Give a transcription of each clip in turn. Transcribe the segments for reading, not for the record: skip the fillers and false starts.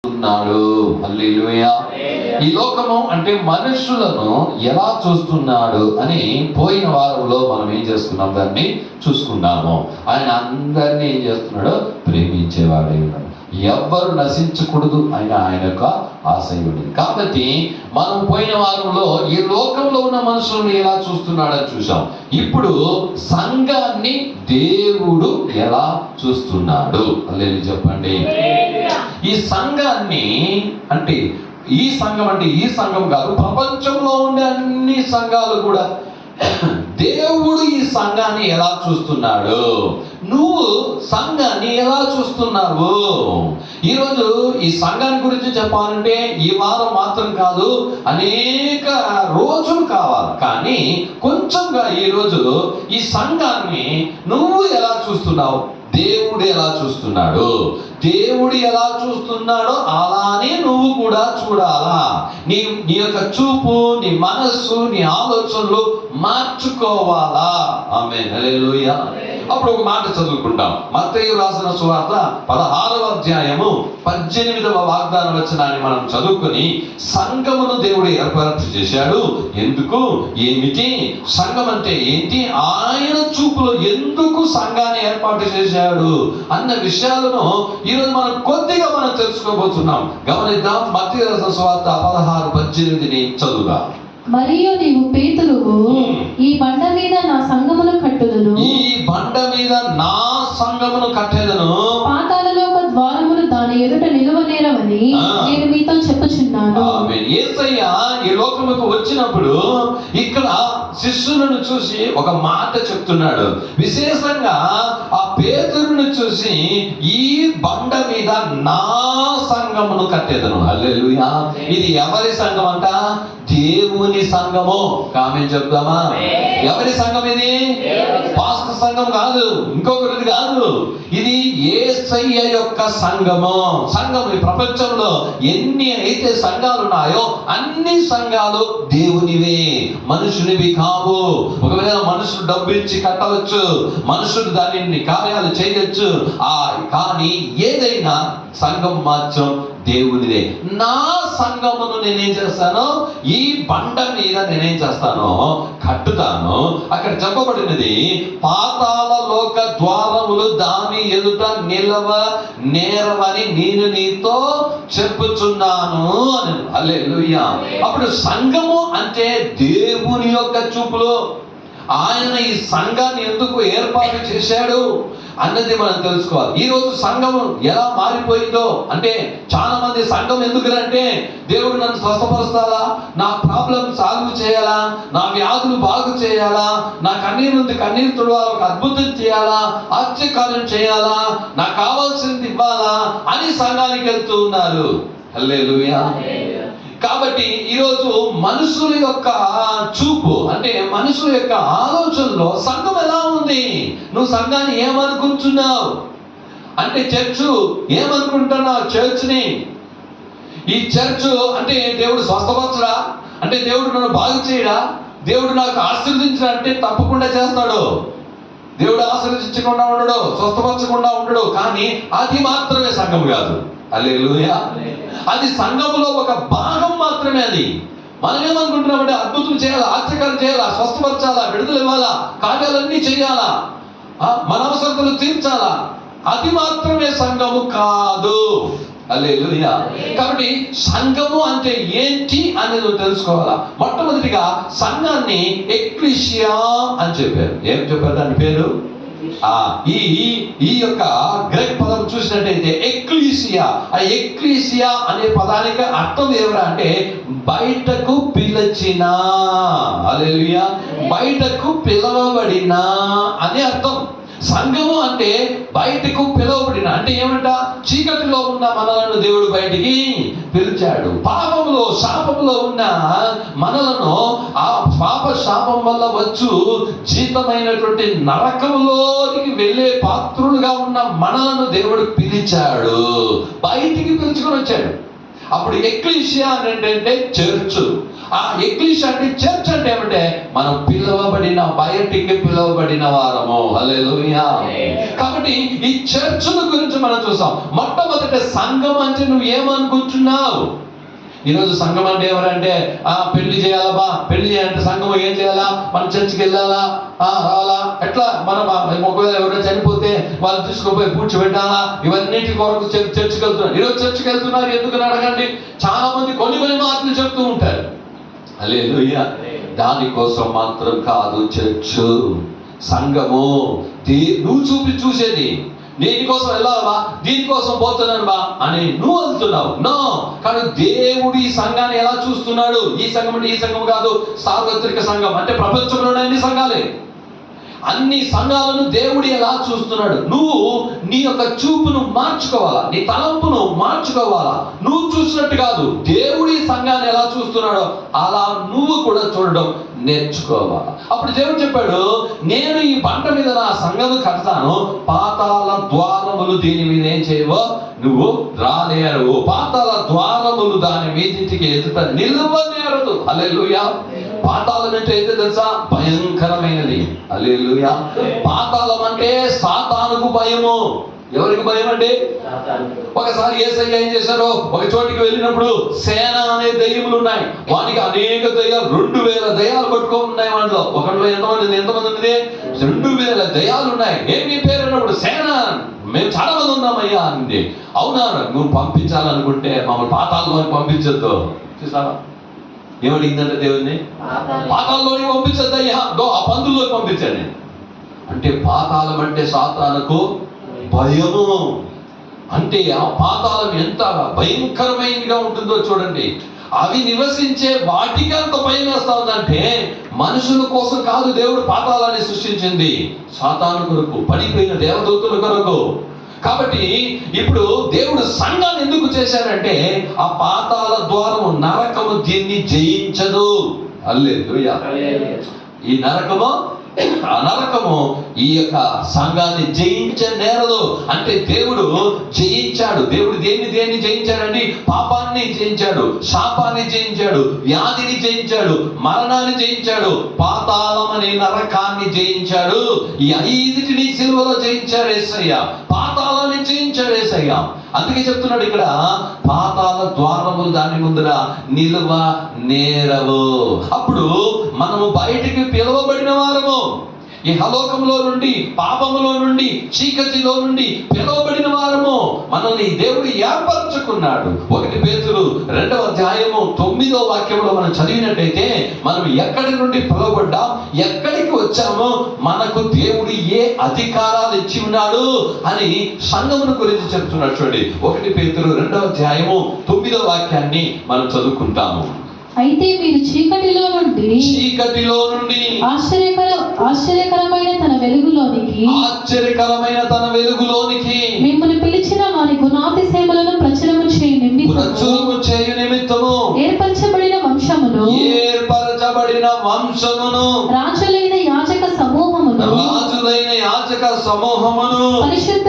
ఉన్నాడు. హల్లెలూయా. ఈ లోకము అంటే మనుషులను ఎలా చూస్తున్నాడు అని పోయిన వారంలో మనం ఏం చేసుకున్నాం, దాన్ని చూసుకున్నాము. ఆయన అందరినీ ఏం చేస్తున్నాడు, ప్రేమించేవాడే ఉన్నాడు. ఎవ్వరు నశించకూడదు ఆయన యొక్క ఆశయుడు. కాబట్టి మనం పోయిన వారంలో ఈ లోకంలో ఉన్న మనుషులను ఎలా చూస్తున్నాడని చూసాం. ఇప్పుడు సంఘాన్ని దేవుడు ఎలా చూస్తున్నాడు అనేది చెప్పండి. ఈ సంఘాన్ని అంటే ఈ సంఘం కాదు, ప్రపంచంలో ఉండే అన్ని సంఘాలు కూడా దేవుడు ఈ సంఘాన్ని ఎలా చూస్తున్నాడు, నువ్వు సంఘాన్ని ఎలా చూస్తున్నావు? ఈరోజు ఈ సంఘాన్ని గురించి చెప్పాలంటే ఈ వారం మాత్రం కాదు, అనేక రోజులు కావాలి. కానీ కొంచెంగా ఈరోజు ఈ సంఘాన్ని నువ్వు ఎలా చూస్తున్నావు, దేవుడు ఎలా చూస్తున్నాడు, దేవుడు ఎలా చూస్తున్నాడో అలానే నువ్వు కూడా చూడాలా. నీ యొక్క చూపు, నీ మనస్సు, నీ ఆలోచనలు మార్చుకోవాలా. ఆమేన్. హల్లెలూయా. అప్పుడు ఒక మాట చదువుకుంటాం. మత్తయి రాసిన సువార్త 16వ అధ్యాయము 18వ వాగ్దాన వచనాన్ని మనం చదువుకొని, సంఘమును దేవుడు ఏర్పాటు చేశాడు. ఎందుకు, ఏమిటి, సంఘం అంటే ఏంటి, ఆయన చూపులో ఎందుకు సంఘాన్ని ఏర్పాటు చేశాడు అన్న విషయాలను ఈరోజు మనం కొద్దిగా తెలుసుకోబోతున్నాం. గమనిద్దాం. మత్తయి రాసిన సువార్త 16:18 చదువుగా. మరియు నీవు పేతురువు, ఈ బండ మీద నా సంఘమును కట్టుదును, ఈ బండ మీద నా సంఘమును కట్టెదను, పాతాళలోక ద్వారములు దాని ఎదుట నిలువనేరవని నేను మీతో చెప్పుచున్నాను. యేసయ్య ఈ లోకముకు వచ్చినప్పుడు ఇక్కడ శిష్యులను చూసి ఒక మాట చెప్తున్నాడు. విశేషంగా ఆ పేతురును చూసి, ఈ బండ మీద నా సంఘమును కట్టేదను. హల్లెలూయా. ఇది ఎవరి సంఘం అంట? దేవుని సంఘము. కామెంట్ చెప్తామా? ఎవరి సంఘం ఇది? పాస్టర్ సంఘం కాదు, ఇంకొకరిది కాదు. ఇది యేసయ్య యొక్క సంఘము. సంఘం ఈ ప్రపంచంలో ఎన్ని అయితే సంఘాలు ఉన్నాయో అన్ని సంఘాలు దేవునివే, మనుషునివి కావు. ఒకవేళ మనుషులు డబ్బు ఇచ్చి కట్టవచ్చు, మనుషులు దానిని కార్యాలు చేయొచ్చు, కానీ ఏదైనా సంఘం మాత్రం దేవునిదే. నా సంఘమును నేనేం చేస్తాను, ఈ బండ మీద నేనేం చేస్తాను, కట్టుతాను. అక్కడ చెప్పబడినది, పాతాళ లోక ద్వారములు దాని ఎదుట నిలవ నేరవని నేను నీతో చెప్పుచున్నాను అని. హల్లెలూయా. అప్పుడు సంఘము అంటే దేవుని యొక్క చూపులో ఆయన ఈ సంఘాన్ని ఎందుకు ఏర్పాటు చేశాడు అన్నది మనం తెలుసుకోవాలి. ఈరోజు సంఘము ఎలా మారిపోయిందో అంటే, చాలా మంది సంఘం ఎందుకంటే, దేవుడు నన్ను స్వస్థపరుస్తారా, నా ప్రాబ్లం సాల్వ్ చేయాలా, నా వ్యాధులు బాగు చేయాలా, నా కన్నీరు నుండి కన్నీరు తుడవాలా, ఒక అద్భుతం చేయాలా, ఆశ్చర్యకార్యం చేయాలా, నాకు కావాల్సింది ఇవ్వాలా అని సంఘానికి వెళ్తూ ఉన్నారు. హల్లెలూయా. కాబట్టి ఈరోజు మనుషుల యొక్క చూపు అంటే మనుషుల యొక్క ఆలోచనలో సంఘం ఎలా ఉంది, నువ్వు సంఘాన్ని ఏమనుకుంటున్నావు అంటే, చర్చు ఏమనుకుంటున్నావు, చర్చ్ని, ఈ చర్చ్ అంటే దేవుడు స్వస్థపరచడా, అంటే దేవుడు నన్ను బాగు చేయడా, దేవుడు నాకు ఆశీర్వదించడా అంటే తప్పకుండా చేస్తాడు. దేవుడు ఆశీర్వదించకుండా ఉండడు, స్వస్థపరచకుండా ఉండడు. కానీ అది మాత్రమే సంఘం కాదు. హల్లెలూయా. అది సంఘములో ఒక భాగం మాత్రమే. అది మనం ఏమనుకుంటున్నామంటే, అద్భుతం చేయాలా, ఆశ్చర్యం చేయాలా, స్వస్థపరచాలా, విడుదల ఇవ్వాలా, కార్యాలన్నీ చేయాలా, మన అవసరతలు తీర్చాలా, అది మాత్రమే సంఘము కాదు. హల్లెలూయా. కాబట్టి సంఘము అంటే ఏంటి అనేది తెలుసుకోవాలా. మొట్టమొదటిగా సంఘాన్ని ఎక్లీషియా అని చెప్పారు. ఏం చెప్పారు దాని పేరు? ఈ యొక్క గ్రీక్ పదం చూసినట్టయితే ఎక్లీసియా. ఆ ఎక్లీసియా అనే పదానికి అర్థం ఏమిరా అంటే, బయటకు పిలిచిన, హల్లెలూయా, బయటకు పిలవబడిన అని అర్థం. సంఘము అంటే బయటకు పిలువబడిన అంటే ఏమంట, చీకటిలో ఉన్న మనలను దేవుడు బయటికి పిలిచాడు. పాపంలో శాపంలో ఉన్న మనలను ఆ పాప శాపం వల్ల వచ్చు జీతమైనటువంటి నరకంలోనికి వెళ్ళే పాత్రులుగా ఉన్న మనలను దేవుడు పిలిచాడు, బయటికి పిలుచుకొని వచ్చాడు. అప్పుడు ఎక్లీషియా అంటే చర్చ్. ఆ ఎక్లీషియా అంటే చర్చ్ అంటే ఏమంటే మనం పిలువబడిన, బయటికి పిలువబడిన వారము. హల్లెలూయా. కాబట్టి ఈ చర్చుల గురించి మనం చూసాం. మొట్టమొదటి సంఘం అంటే నువ్వు ఏమనుకుంటున్నావు? ఈరోజు సంఘం అంటే ఎవరంటే పెళ్లి చేయాలా, పెళ్లి చేయాలంటే సంఘం ఏం చేయాలా, మన చర్చికి వెళ్ళాలా, రావాలా, ఎట్లా మనం ఒకవేళ ఎవరైనా చనిపోతే వాళ్ళు తీసుకుపోయి పూడ్చిపెట్టాలా, ఇవన్నిటి కొరకు చర్చికి వెళ్తున్నారు. ఈరోజు చర్చికి వెళ్తున్నారు ఎందుకని అడగండి. చాలా మంది కొన్ని మాటలు చెప్తూ ఉంటారు. హల్లెలూయా. దానికోసం మాత్రం కాదు చర్చు, సంఘము. నువ్వు చూసేది దేనికోసం వెళ్ళావా, దీనికోసం పోతున్నాను బా అని నువ్వు వెళ్తున్నావు. నో, కానీ దేవుడు ఈ సంఘాన్ని ఎలా చూస్తున్నాడు? ఈ సంఘం అంటే ఈ సంఘం కాదు, సార్వత్రిక సంఘం అంటే ప్రపంచంలోనే అన్ని సంఘాలే. అన్ని సంఘాలను దేవుడు ఎలా చూస్తున్నాడు? నువ్వు నీ యొక్క చూపును మార్చుకోవాలా, నీ తలంపును మార్చుకోవాలా. నువ్వు చూసినట్టు కాదు, దేవుడి సంఘాన్ని ఎలా చూస్తున్నాడో అలా నువ్వు కూడా చూడడం నేర్చుకోవాలా. అప్పుడు దేవుడు చెప్పాడు, నేను ఈ బండ మీద నా సంఘము కడతాను, పాతాళ ద్వారములు దీని మీద ఏం చేయవో నువ్వు రానేరవు, పాతాళ ద్వారములు దాని మీదింటికి ఎదుట నిలవనేరదు. హల్లెలూయా. పాతాళం అంటే ఏంటో తెలుసా? భయంకరమైనది. హల్లెలూయా. పాతాళం అంటే సాతానుకు భయము. ఎవరికి భయం అండి? ఒకసారి యేసయ్య ఏం చేశారో, ఒక చోటికి వెళ్ళినప్పుడు సేన అనే దయ్యములు ఉన్నాయి. వానికి అనేక దయ్యాలు, 2000 దయ్యాలు పట్టుకొని ఉన్నాయి. వాటిలో ఒకటిలో ఎంతమంది ఉంది? 2000 దయ్యాలు ఉన్నాయి. ఏమి పేరు అన్నప్పుడు సేన, మేము చాలా మంది ఉన్నామయ్యా అంది. అవునా, నువ్వు పంపించాలనుకుంటే మమ్మల్ని పాతాళంలోకి పంపించొద్దు. చూసావా ఏమడిగిందంటే దేవుణ్ణి? పాతాళంలోకి పంపించొద్దయ్యా, ఆ పందుల్లోకి పంపించాను. అంటే పాతాళం అంటే సాతానుకు భయము. అంటే ఆ పాతాళం ఎంత భయంకరమైనదిగా ఉంటుందో చూడండి. అవి నివసించే వాటికి అంత భయం వేస్తా ఉందంటే మనుషుల కోసం కాదు దేవుడు పాతాళాన్ని సృష్టించింది, సాతాను కొరకు, పడిపోయిన దేవదూతుల కొరకు. కాబట్టి ఇప్పుడు దేవుడు సంఘాన్ని ఎందుకు చేశాడంటే ఆ పాతాళ ద్వారము, నరకము దీన్ని జయించదు. హల్లెలూయా. ఈ నరకము, ఆ నరకము ఈ యొక్క సంఘాన్ని జయించనేరదు. అంటే దేవుడు జయించాడు. దేవుడు దేన్ని జయించాడండి? పాపాన్ని జయించాడు, శాపాన్ని జయించాడు, వ్యాధిని జయించాడు, మరణాన్ని జయించాడు, పాతాళం అనే నరకాన్ని జయించాడు. ఈ 5టిని సిలువలో జయించాడు యేసయ్య. పాతాళాన్ని జయించాడు యేసయ్య. అందుకే చెప్తున్నాడు ఇక్కడ, పాతాళ ద్వారములు దాని ముందర నిలువ నేరవు. అప్పుడు మనము బయటికి పిలువబడిన వారము. ఈ హలోకంలో నుండి, పాపములో నుండి, చీకటిలో నుండి పిలువబడిన వారము. మనల్ని దేవుడు ఏర్పరచుకున్నాడు. 1 పేతురు 2వ అధ్యాయము 9వ వాక్యంలో మనం చదివినట్టయితే, మనం ఎక్కడి నుండి పిలువబడ్డాం, ఎక్కడికి వచ్చామో, మనకు దేవుడు ఏ అధికారాలు ఇచ్చి ఉన్నాడు అని సంఘమును గురించి చెప్తున్నాడు. చూడండి, 1 పేతురు 2వ అధ్యాయము 9వ వాక్యాన్ని మనం చదువుకుంటాము. అయితే మీరు చీకటిలో నుండి ఆశ్చర్యకరమైన తన వెలుగులోనికి మిమ్మల్ని పిలిచిన వారి గుణాతిశయములను ప్రచురము చేయు నిమిత్తము ఏర్పరచబడిన వంశమును రాజులైన యాజక సమూహమును పరిశుద్ధ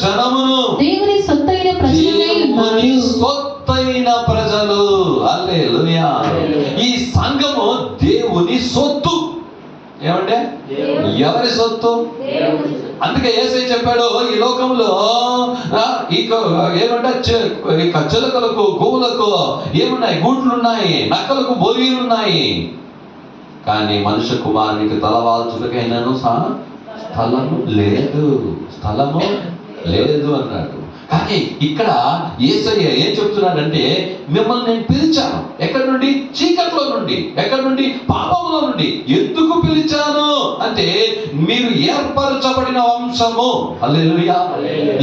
జనమును దేవుని సొత్తైన ప్రజలు. హల్లెలూయా. ఈ సంఘము దేవుని సొత్తు. ఏమంటే ఎవరి సొత్తు? అందుకే యేసయ్య చెప్పాడు, ఈ లోకంలో ఏమంటే చిలకలకు, గోవులకు ఏమున్నాయి? గూట్లు ఉన్నాయి, నక్కలకు బోరీలు ఉన్నాయి, కానీ మనుష్య కుమారునికి తలవాల్చుటకైనాను స్థలము లేదు అన్నాడు. కానీ ఇక్కడ యేసయ్య ఏం చెప్తున్నాడంటే, మిమ్మల్ని నేను పిలిచాను. ఎక్కడి నుండి? చీకట్లో నుండి. ఎక్కడి నుండి? పాపంలో నుండి. ఎందుకు పిలిచాను అంటే, మీరు ఏర్పరచబడిన వంశము. హల్లెలూయా.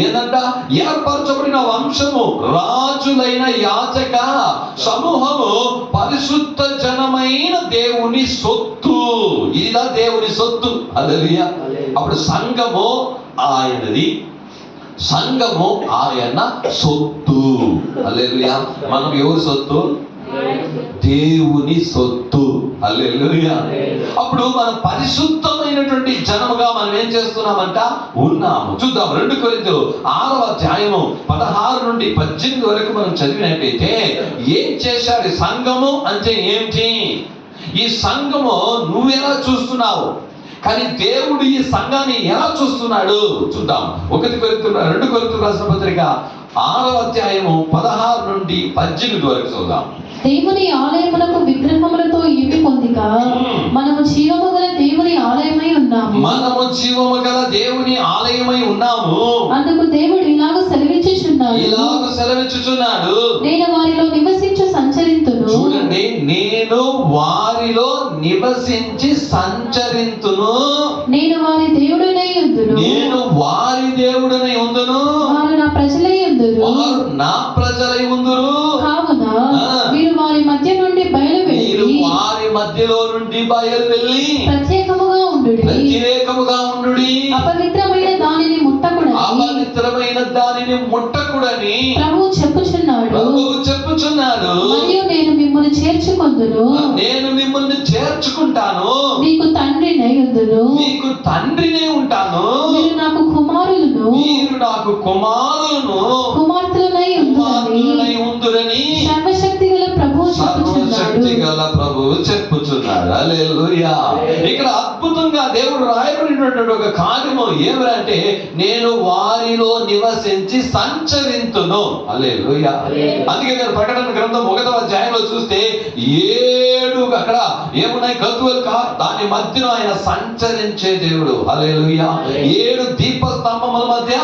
ఏందంట? ఏర్పరచబడిన వంశము, రాజులైన యాజక సమూహము, పరిశుద్ధ జనమైన దేవుని సొత్తు. ఇలా దేవుని సొత్తు. హల్లెలూయా. అప్పుడు సంఘము ఆయనది, సంఘము ఆయన సొత్తు. హల్లెలూయా. మనం ఎవరి సొత్తు? దేవుని సొత్తు. హల్లెలూయా. అప్పుడు మనం పరిశుద్ధమైనటువంటి జనముగా మనం ఏం చేస్తున్నామంట ఉన్నాము. చూద్దాం 2 కొరింథీయులు 6వ అధ్యాయము 16 నుండి 18 వరకు మనం చదివినట్టయితే ఏం చేశాడు సంఘము అంటే ఏంటి, ఈ సంఘము నువ్వెలా చూస్తున్నావు, కానీ దేవుడు ఈ సంఘాన్ని ఎలా చూస్తున్నాడు చూద్దాం. 2 కొరింథీయులు రాసిన పత్రిక 6వ అధ్యాయము 16 నుండి 18 వరకు చూద్దాం. దేవుని ఆలయములకు విగ్రహములతో ఏమి పొందిక మనము జీవము గల దేవుని ఆలయమై ఉన్నాము. మనము జీవము గల దేవుని ఆలయమై ఉన్నాము. అందుకు దేవుడు ఇలాగ సెలవిచ్చుచున్నాడు, నేను వారిలో నివసించి సంచరింతును. చూడండి, నేను వారిలో నివసించి సంచరింతును. నేను వారి దేవుడనై ఉందును. నేను వారి దేవుడనై ఉందును. వారు నా ప్రజలై ఉందురు. వారు నా ప్రజలై ఉందురు. కావున మీరు వారి మధ్య నుండి బయలువెళ్ళి వారి మధ్యలో నుండి బయలువెళ్ళి ప్రత్యేకముగా ఉండుడి. అపవిత్రమైన దానిని ముట్టకుడని ప్రభువు చెప్పుచున్నాడు. మరియు నేను మిమ్మల్ని చేర్చుకొందును. నేను మిమ్మల్ని చేర్చుకుంటాను. మీకు తండ్రినై ఉందును. మీకు తండ్రినే ఉంటాను. మీరు నాకు కుమారులను కుమార్తెలనై ఉందురని సర్వశక్తి గల ప్రభువు చెప్పుచున్నాడు. హల్లెలూయా. ఇక్కడ అద్భుతంగా దేవుడు రాయబడినటువంటి ఒక కార్యము ఏమంటే నేను వారిలో నివసించి సంచరింతును. హల్లెలూయా. అందుకే నేను ప్రకటన గ్రంథం 1వ అధ్యాయంలో చూస్తే 7 అక్కడ ఏమున్నాయి, కత్తులు దాని మధ్యలో ఆయన సంచరించే దేవుడు. హల్లెలూయా. 7 దీపస్తంభముల మధ్య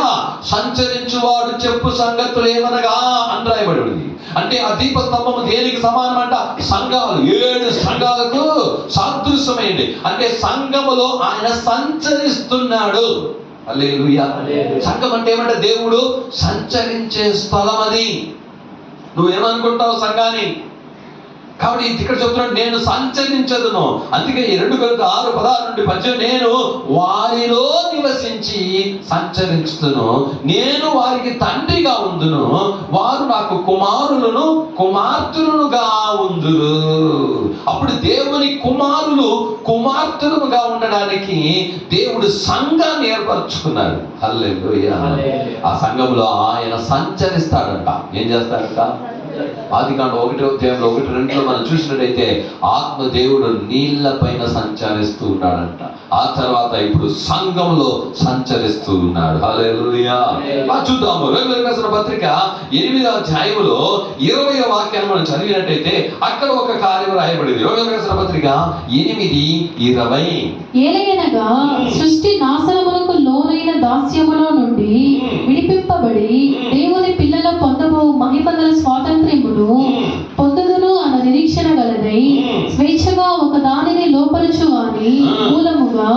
సంచరించువాడు చెప్పు సంగతులు ఏమనగా అని రాయబడి ఉంది. అంటే ఆ దీపస్తంభము దేనికి సమానం అంట, సంఘాలు 7 సంఘాలకు సాదృశ్యమైంది. అంటే సంఘములో ఆయన సంచరిస్తున్నాడు. హల్లెలూయా. సంఘం అంటే ఏమంటే దేవుడు సంచరించే స్థలం అది. నువ్వేమనుకుంటావు సంఘాన్ని? కాబట్టి ఇక్కడ చెప్తున్నాడు నేను సంచరించదును. అందుకే ఈ 2 కొరింథీయులు 6:16 నుండి 18 నేను వారిలో నివసించి సంచరించును. నేను వారికి తండ్రిగా ఉందును. వారు నాకు కుమారులను కుమార్తెలుగా ఉందురు. అప్పుడు దేవుని కుమారులు కుమార్తెలుగా ఉండడానికి దేవుడు సంఘాన్ని ఏర్పరచుకున్నాడు. హల్లెలూయా. ఆ సంఘంలో ఆయన సంచరిస్తాడంట. ఏం చేస్తాడంట? ఆదికాండం 1వ అధ్యాయంలో 1-2 మనం చూసినట్టయితే ఆత్మదేవుడు నీళ్ల పైన సంచరిస్తూ ఉన్నాడంట. ఆ తర్వాత ఇప్పుడు సంఘంలో సంచరిస్తూ ఉన్నాడు. హల్లెలూయా. చూద్దాము రోమీయులకు రాసిన పత్రిక 8వ అధ్యాయంలో 20వ వాక్యాన్ని మనం చదివినట్టయితే అక్కడ ఒక కార్యం రాయబడింది. రోమీయులకు రాసిన పత్రిక 8:20 ఏలయనగా సృష్టి నాశనములకు లోనైన దాస్యములో నుండి విడిపింపబడి దేవుని పిల్లల పొందబో మహిమగల స్వాతంత్ర్యమును పొందుదును అన్న నిరీక్షణ గలదై స్వేచ్ఛగా ఒక దానిని లోపరచువాని మూలముగా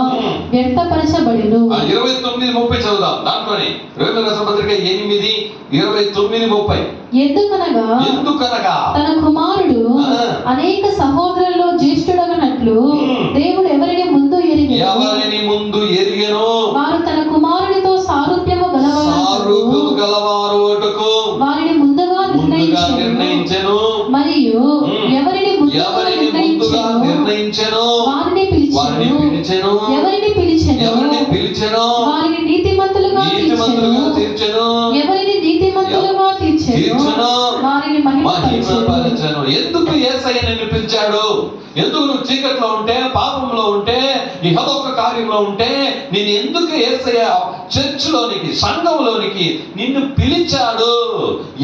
వ్యక్తపరచబడెను. 29:30 చదువుదాం. దాంట్లోనే రోమీయులకు రాసిన పత్రిక 8:29-30 ఎందుకనగా తన కుమారుడు అనేక సహోదరులలో జ్యేష్ఠుడగనట్లు దేవుడు ఎవరిని ముందు ఎరిగెనో వారు తన కుమారునితో సారూప్యము గలవారు వారిని ముందుగా నిర్ణయించెను. మరియు ఎవరిని ముందుగా నిర్ణయించెను వారిని పిలిచెను. ఎవరిని పిలిచెను వారిని నీతిమంతులుగా తీర్చెను. ఎవరిని నీతిమంతులుగా తీర్చెను వారిని మహిమపరచెను. ఎందుకు యేసయ్య నిన్ను పిలిచాడు? ఎందుకు నువ్వు చీకట్లో ఉంటే, పాపంలో ఉంటే, ఇహలోక కార్యంలో ఉంటే నేను ఎందుకు యేసయ్య చర్చిలోనికి, సంఘంలోనికి నిన్ను పిలిచాడు,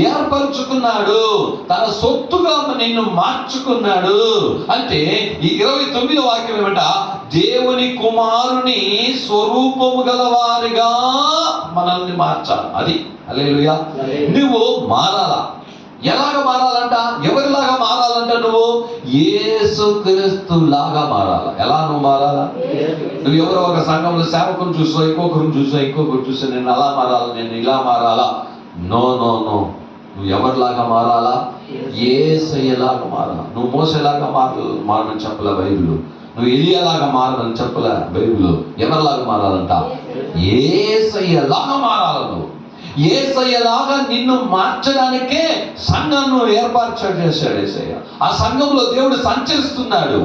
ఏర్పరచుకున్నాడు, తన సొత్తుగా నిన్ను మార్చుకున్నాడు అంటే ఈ 29వ వాక్యం ఏమంట, దేవుని కుమారుని స్వరూపము గలవారిగా మనల్ని మార్చాలి. అది హల్లెలూయా. నువ్వు మారాలా. ఎలాగ మారాలంట? ఎవరిలాగా మారాలంట? నువ్వు యేసుక్రీస్తు లాగా మారాలా. ఎలా నువ్వు మారాలా? నువ్వు ఎవరో ఒక సంఘంలో సేవకుని చూసో, ఇంకొకరిని చూసో నేను అలా మారాలా, నేను ఇలా మారాలా. No no no. నువ్వు ఎవరిలాగా మారాలా? యేసయ్యలాగా మారాలా. నువ్వు మోసేలాగా మారని చెప్పలే బైబిల్. నువ్వు ఎలియాలాగా మారని చెప్పలే బైబిల్. ఎవరిలాగా మారాలంట? యేసయ్యలాగా మారాల. నువ్వు యేసయ్యలాగా నిన్ను మార్చడానికే సంఘాన్ని ఏర్పాటు చేశాడు యేసయ్య. ఆ సంఘంలో దేవుడు సంచరిస్తున్నాడు.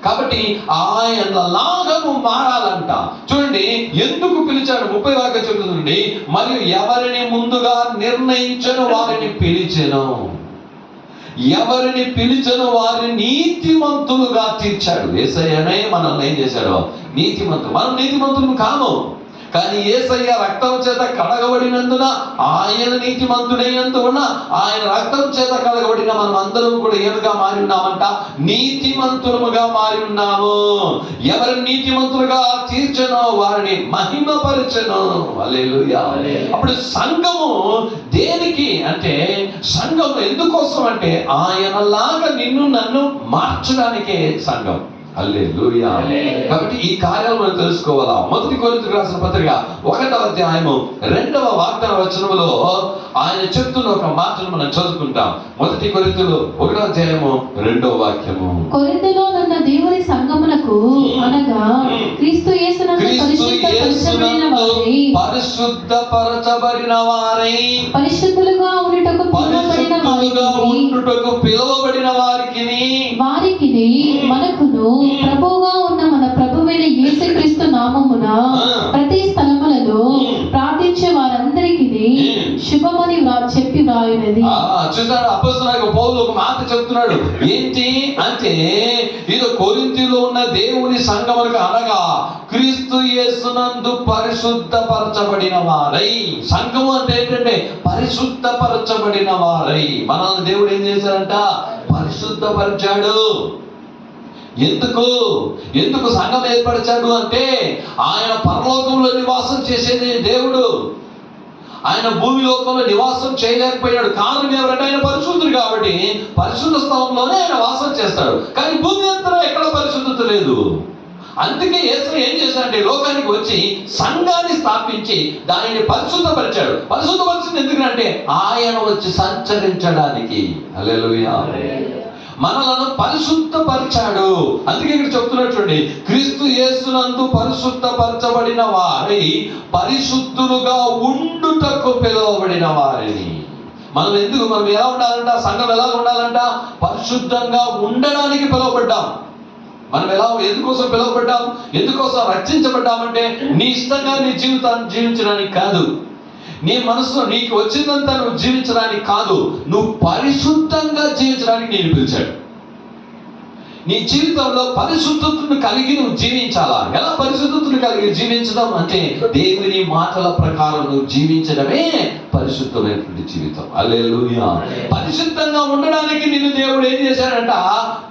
కాబట్టి ఆయనలాగా నువ్వు మారాలంట. చూడండి ఎందుకు పిలిచాడు, 30 వాక్యం చెబుతుంది, మరియు ఎవరిని ముందుగా నిర్ణయించను వారిని పిలిచెను, ఎవరిని పిలిచను వారిని నీతిమంతులుగా తీర్చాడు. యేసయ్యనే మనల్ని ఏం చేశాడు, నీతిమంతులు. మనం నీతిమంతులు కాము, కానీ యేసయ్య రక్తం చేత కడగబడినందున, ఆయన నీతిమంతుడైనందున, ఆయన రక్తం చేత కడగబడిన మనం అందరం కూడా ఏమిగా మారి ఉన్నామంట, నీతిమంతులుగా మారి ఉన్నాము. ఎవరిని నీతిమంతులుగా తీర్చనో వారిని మహిమపరచను. హల్లెలూయా. అప్పుడు సంఘము దేనికి అంటే, సంఘం ఎందుకోసం అంటే ఆయనలాగా నిన్ను నన్ను మార్చడానికే సంఘం. హల్లెలూయా. కాబట్టి ఈ కార్యాలు మనం తెలుసుకోవాలా. 1 కొరింథీయులకు రాసిన పత్రిక 1వ అధ్యాయము 2వ వాగ్దాన వచనములో ఆయన చెప్తున్న ఒక మాటను మనం చదువుకుంటాం. 1 కొరింథీయులు 1వ అధ్యాయము 2వ వాక్యము. కొరింథీలో ఉన్న దేవుని సంఘమునకు, అనగా క్రీస్తు యేసునందు పరిశుద్ధపరచబడిన వారై, పరిశుద్ధులుగా ఉండుటకు పిలువబడిన వారికి మనకును ప్రభువుగా ఉన్న మన ప్రభువైన యేసుక్రీస్తు నామమున ప్రతి స్థలములలో ప్రార్థించే వారందరికీ శుభమని చెప్పి వ్రాయునది. చూసాడు అపోస్తలుడైన పౌలు ఒక మాట చెప్తున్నాడు. ఏంటి అంటే, ఇది కొరింథీలో ఉన్న దేవుని సంఘమునకు, అనగా క్రీస్తు యేసునందు పరిశుద్ధపరచబడిన వారై. సంఘము అంటే ఏంటంటే పరిశుద్ధపరచబడిన వారై. మనల్ని దేవుడు ఏం చేశాడంట, పరిశుద్ధపరిచాడు. ఎందుకు సంఘం ఏర్పరిచాడు అంటే, ఆయన పరలోకంలో నివాసం చేసేది దేవుడు, ఆయన భూమి లోకంలో నివాసం చేయలేకపోయాడు. కారణం ఎవరంటే ఆయన పరిశుద్ధుడు కాబట్టి పరిశుద్ధ స్థలంలోనే ఆయన వాసం చేస్తాడు. కానీ భూమి అంతా ఎక్కడ పరిశుద్ధత లేదు. అందుకే యేసయ్య ఏం చేశాడంటే, లోకానికి వచ్చి సంఘాన్ని స్థాపించి దానిని పరిశుద్ధపరిచాడు. పరిశుద్ధపరిచింది ఎందుకంటే ఆయన వచ్చి సంచరించడానికి. హల్లెలూయా. మనలను పరిశుద్ధపరిచాడు. అందుకే ఇక్కడ చెప్తున్నటువంటి, క్రీస్తు యేసునందు పరిశుద్ధపరచబడిన వారై పరిశుద్ధులుగా ఉండుటకు పిలువబడిన వారిని. మనం ఎలా ఉండాలంట, సంఘం ఎలా ఉండాలంట, పరిశుద్ధంగా ఉండడానికి పిలువబడ్డాం. మనం ఎందుకోసం పిలువబడ్డాం, ఎందుకోసం రక్షించబడ్డామంటే, నీ ఇష్టంగా నీ జీవితాన్ని జీవించడానికి కాదు, నీ మనసులో నీకు వచ్చిందంతా నువ్వు జీవించడానికి కాదు, నువ్వు పరిశుద్ధంగా జీవించడానికి నేను పిలిచాడు. నీ జీవితంలో పరిశుద్ధతను కలిగి నువ్వు జీవించాలా. ఎలా పరిశుద్ధతను కలిగి జీవించడం అంటే, దేవుని మాటల ప్రకారం నువ్వు జీవించడమే పరిశుద్ధమైనటువంటి జీవితం. హల్లెలూయా. పరిశుద్ధంగా ఉండడానికి నిన్ను దేవుడు ఏం చేశాడంట,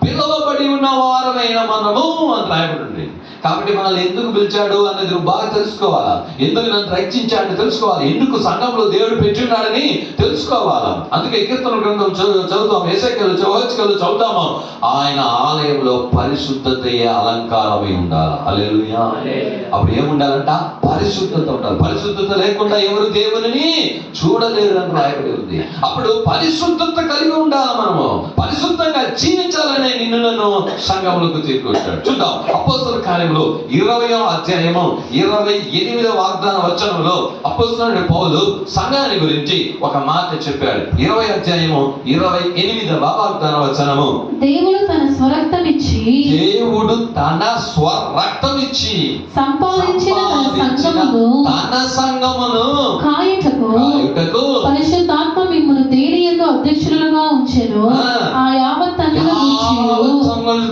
పిలువబడి ఉన్న వారమైన మనము అని రాయబడింది. కాబట్టి మనల్ని ఎందుకు పిలిచాడు అన్నది నువ్వు బాగా తెలుసుకోవాలా. ఎందుకు నన్ను రక్షించాడని తెలుసుకోవాలి. ఎందుకు సంఘంలో దేవుడు పెట్టున్నాడని తెలుసుకోవాలా. అందుకే కీర్తన గ్రంథం చదువుతాం, యెషయాలు చదువుతాము, ఆయన ఆలయంలో పరిశుద్ధతయే అలంకారమై ఉండాలి. హల్లెలూయా. అప్పుడు ఏముండాలంట, పరిశుద్ధత ఉండాలి. పరిశుద్ధత లేకుండా ఎవరు దేవుని చూడలేరు అని రాయబడి ఉంది. అప్పుడు పరిశుద్ధత కలిగి ఉండాలి. మనము పరిశుద్ధంగా జీవించాలనే నిన్ను నన్ను సంఘములకు తీసుకొచ్చాడు. చూద్దాం అపోస్తలుల కార్యములు 20వ అధ్యాయము 28వ వాగ్దాన వచనంలో అపోస్తలుడైన పౌలు సంఘాన్ని గురించి ఒక మాట చెప్పాడు. 20వ అధ్యాయము 28వ వాగ్దాన వచనము, దేవుడు తన స్వరక్తం ఇచ్చి సంపాదించిన తన సంఘమును కాయుటకు పరిశుద్ధాత్మ మిమ్మును దేని యందు అధ్యక్షులుగా ఉంచెను. ఆ యావత్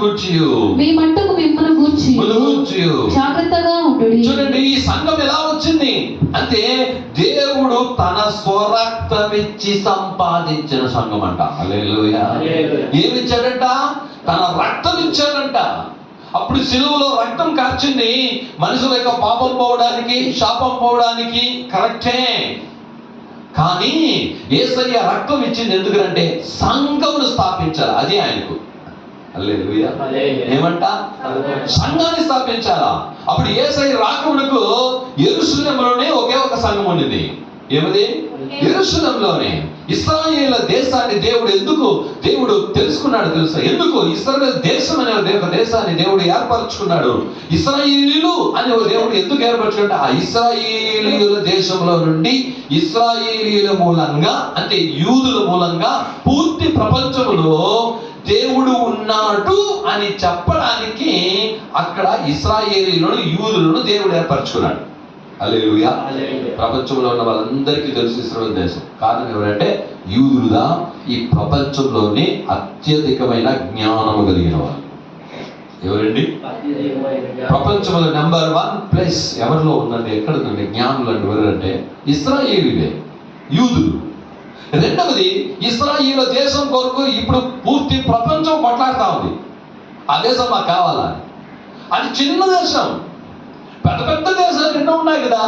గూర్చి మీ మట్టుకు మిమ్మును గూర్చి జాగ్రత్తగా ఉండుడి. చూడండి, ఈ సంఘం ఎలా వచ్చింది అంటే, దేవుడు తన స్వరక్తమిచ్చి సంపాదించిన సంఘం అంట. హల్లెలూయా. ఏమిచ్చాడంట, తన రక్తం ఇచ్చాడంట. అప్పుడు సిలువలో రక్తం కార్చింది మనుషుల యొక్క పాపం పోవడానికి, శాపం పోవడానికి, కరెక్టే. కానీ యేసయ్య రక్తం ఇచ్చింది ఎందుకంటే సంఘమును స్థాపించాలి. అదే ఆయనకు. హల్లెలూయా. ఏమంట, సంఘాన్ని స్థాపించాలా. అప్పుడు యేసయ్య రాకమునకు యెరూషలేములోనే ఒకే ఒక సంఘం ఉండింది. ఏమది? యెరూషలేములోనే. ఇశ్రాయేలు దేశాన్ని దేవుడు తెలుసుకున్నాడు తెలుసా? ఎందుకు ఇశ్రాయేలు దేశం అనే ఒక దేశాన్ని దేవుడు ఏర్పరచుకున్నాడు. ఇశ్రాయేలీయులు అనే ఒక దేవుడు ఎందుకు ఏర్పరచుకుంటే, ఆ ఇశ్రాయేలీయుల దేశంలో నుండి ఇశ్రాయేలీయుల మూలంగా, అంటే యూదుల మూలంగా పూర్తి ప్రపంచంలో దేవుడు ఉన్నాడు అని చెప్పడానికి అక్కడ ఇశ్రాయేలీయులను, యూదులను దేవుడు ఏర్పరచుకున్నాడు. హల్లెలూయా. ప్రపంచంలో ఉన్న వాళ్ళందరికీ తెలుసు ఇశ్రాయేలు దేశం. కారణం ఎవరంటే యూదులుగా ఈ ప్రపంచంలోని అత్యధికమైన జ్ఞానము కలిగిన వాళ్ళు. ఎవరండి? ప్రపంచంలో నెంబర్ 1 ప్లేస్ ఎవరిలో ఉందంటే, ఎక్కడ ఉందండి జ్ఞానులు అంటే ఎవరంటే ఇశ్రాయేలీలే, యూదులు. రెండవది, ఇశ్రాయేలు దేశం కొరకు ఇప్పుడు పూర్తి ప్రపంచం కొట్లాడుతూ ఉంది. ఆ దేశం మాకు కావాలా? అది చిన్న దేశం. పెద్ద పెద్ద దేశాలు ఎన్నో ఉన్నాయి కదా,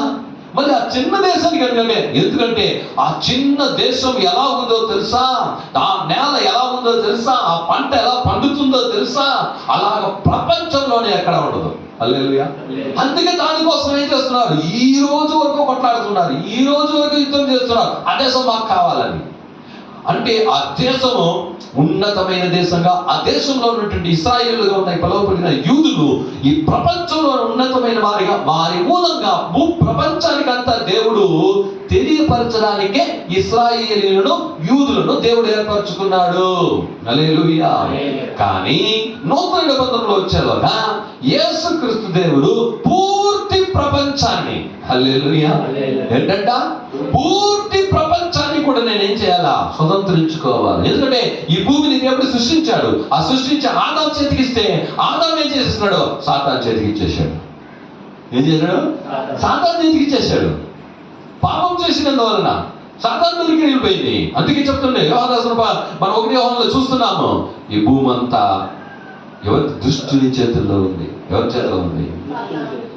మరి ఆ చిన్న దేశానికి ఎందుకంటే ఆ చిన్న దేశం ఎలా ఉందో తెలుసా, ఆ నేల ఎలా ఉందో తెలుసా, ఆ పంట ఎలా పండుతుందో తెలుసా, అలాగ ప్రపంచంలోనే ఎక్కడ ఉండదు. హల్లెలూయా. అందుకే దానికోసం ఏం చేస్తున్నారు, ఈ రోజు వరకు కొట్లాడుతున్నారు, ఈ రోజు వరకు యుద్ధం చేస్తున్నారు. ఆ దేశం మాకు కావాలని. అంటే ఆ దేశము ఉన్నతమైన దేశంగా, ఆ దేశంలో ఉన్నటువంటి ఇశ్రాయేలుగా ఉన్న పిలువబడిన యూదులు ఈ ప్రపంచంలో ఉన్నతమైన వారిగా, వారి మూలంగా భూ ప్రపంచానికంతా దేవుడు తెలియపరచడానికే ఇశ్రాయేలీయులను, యూదులను దేవుడు ఏర్పరచుకున్నాడు. హల్లెలూయా. కానీ నూతన నిబంధనలో వచ్చేలోగా యేసుక్రీస్తు దేవుడు పూర్తి ప్రపంచాన్ని, హల్లెలూయా, ఏంటంట పూర్తి ప్రపంచాన్ని కూడా నేనేం చేయాలా, స్వతంత్రించుకోవాలి. ఎందుకంటే ఈ భూమిని దేవుడు సృష్టించాడు. ఆ సృష్టించి ఆదాం చేతికిస్తే ఆదాం ఏం చేసేస్తున్నాడు, సాతాను చేతికి ఇచ్చేసాడు. ఏం చేశాడు, సాతాను చేతికి ఇచ్చేసాడు. పాపం చేసినందువలన సాతాను దగ్గరికి వెళ్ళిపోయింది. అందుకే చెప్తుండే యోహాను మనం 1 యోహానులో చూస్తున్నాము, ఈ భూమి అంతా ఎవరి దుష్టుని చేతుల్లో ఉంది. ఎవరి చేతిలో ఉంది?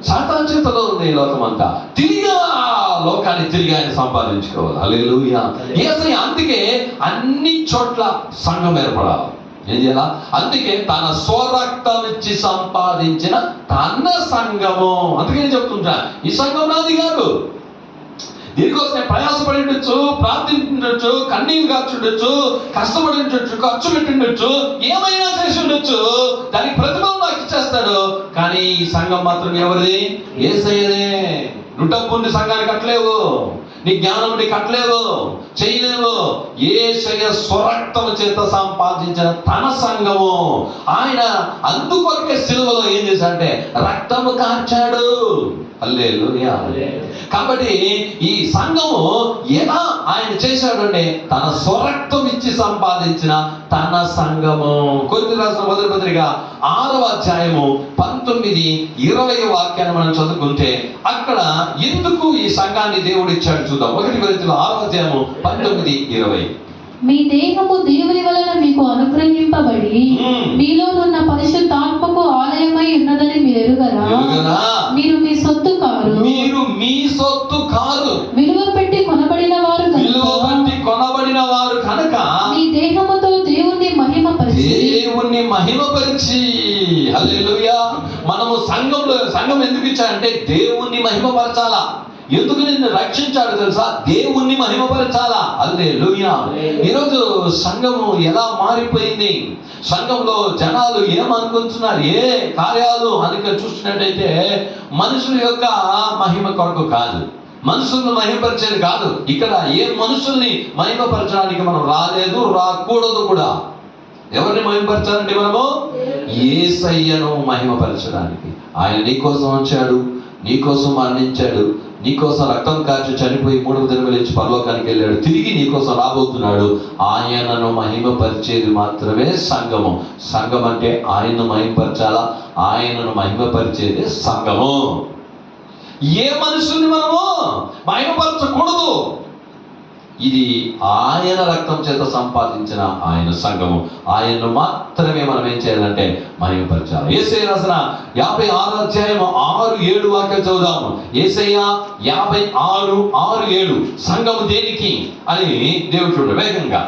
సాతాను చేతిలో ఉంది. ఈ లోకం అంతా తిరిగి ఆ లోకాన్ని తిరిగి ఆయన సంపాదించుకోవాలి. హల్లెలూయా. యేసయ్య అందుకే అన్ని చోట్ల సంఘం ఏర్పడాలి. ఏం చేయాలా? అందుకే తన స్వరక్తం ఇచ్చి సంపాదించిన తన సంఘము. అందుకే చెప్తుంటా, ఈ సంఘం నాది కాదు. దీనికోసం ప్రయాసపడి ఉండొచ్చు, ప్రార్థించు, కన్నీరు కాచుండొచ్చు, కష్టపడి ఉండొచ్చు, ఖర్చు పెట్టి ఉండొచ్చు, ఏమైనా చేసి ఉండొచ్చు, దానికి ప్రతిఫలం నాకు ఇచ్చేస్తాడు. కానీ ఈ సంఘం మాత్రం ఎవరిది? యేసయ్యదే. నువ్వు డబ్బుని సంఘానికి కట్టలేవు, నీ జ్ఞానం నీ కట్టలేవు, చేయలేవు. యేసయ్య స్వరక్తము చేత సంపాదించిన తన సంఘము. ఆయన అందుకొరకే సిలువలో ఏం చేశాడంటే రక్తము కార్చాడు. హల్లెలూయా. కాబట్టి ఈ సంఘము ఎలా ఆయన చేశాడంటే తన స్వరక్తం ఇచ్చి సంపాదించిన తన సంఘము. కొరింథీయులకు రాసిన మొదటి పత్రిక 6వ అధ్యాయము 19-20 వాక్యాన్ని మనం చదువుకుంటే అక్కడ ఎందుకు ఈ సంఘాన్ని దేవుడు ఇచ్చాడు చూద్దాం. 1 కొరింథీయుల 6వ అధ్యాయము 19-20. మీ దేహము దేవుని వలన మీకు అనుగ్రహింపబడి మీలోనున్న పరిశుద్ధాత్మకు ఆలయమై ఉన్నదని మీరు ఎరుగరా? మీరు మీ సొత్తు కారు. మీరు మీ సొత్తు కారు. విలువ పెట్టి కొనబడిన వారు కనుక మీ దేహముతో దేవుణ్ణి మహిమపరిచి. హల్లెలూయా. మనము సంఘం ఎందుకు ఇచ్చాడంటే దేవుణ్ణి మహిమపరచాలా. ఎందుకు నిన్ను రక్షించాడు తెలుసా? దేవుణ్ణి మహిమపరచాలా. హల్లెలూయా. ఈరోజు సంఘము ఎలా మారిపోయింది, సంఘంలో జనాలు ఏమనుకుంటున్నారు, ఏ కార్యాలు అని చూస్తున్నట్టయితే మనుషుల యొక్క మహిమ కొరకు కాదు, మనుషులను మహిమపరిచేది కాదు. ఇక్కడ ఏ మనుషుల్ని మహిమపరచడానికి మనం రాలేదు, రాకూడదు కూడా. ఎవరిని మహిమపరచాలంటే మనము యేసయ్యను మహిమపరచడానికి. ఆయన నీకోసం వచ్చాడు, నీకోసం మరణించాడు, నీకోసం రక్తం కార్చి చనిపోయి 3వ దినం లేచి పరలోకానికి వెళ్ళాడు, తిరిగి నీకోసం రాబోతున్నాడు. ఆయనను మహిమపరిచేది మాత్రమే సంఘము. సంఘం అంటే ఆయనను మహిమపరచాలా, ఆయనను మహిమపరిచేది సంఘము. ఏ మనుషుల్ని మనము మహిమపరచకూడదు. ఇది ఆయన రక్తం చేత సంపాదించిన ఆయన సంఘము. ఆయన్ను మాత్రమే మనం ఏం చేయాలంటే మహిమపరచాలి. యేసయ్య రాసిన 56వ అధ్యాయము 6-7 వాక్యం చదువుదాము. యేసయ్య 56:6-7 సంఘము దేనికి అని దేవుడు చూడండి వేగంగా.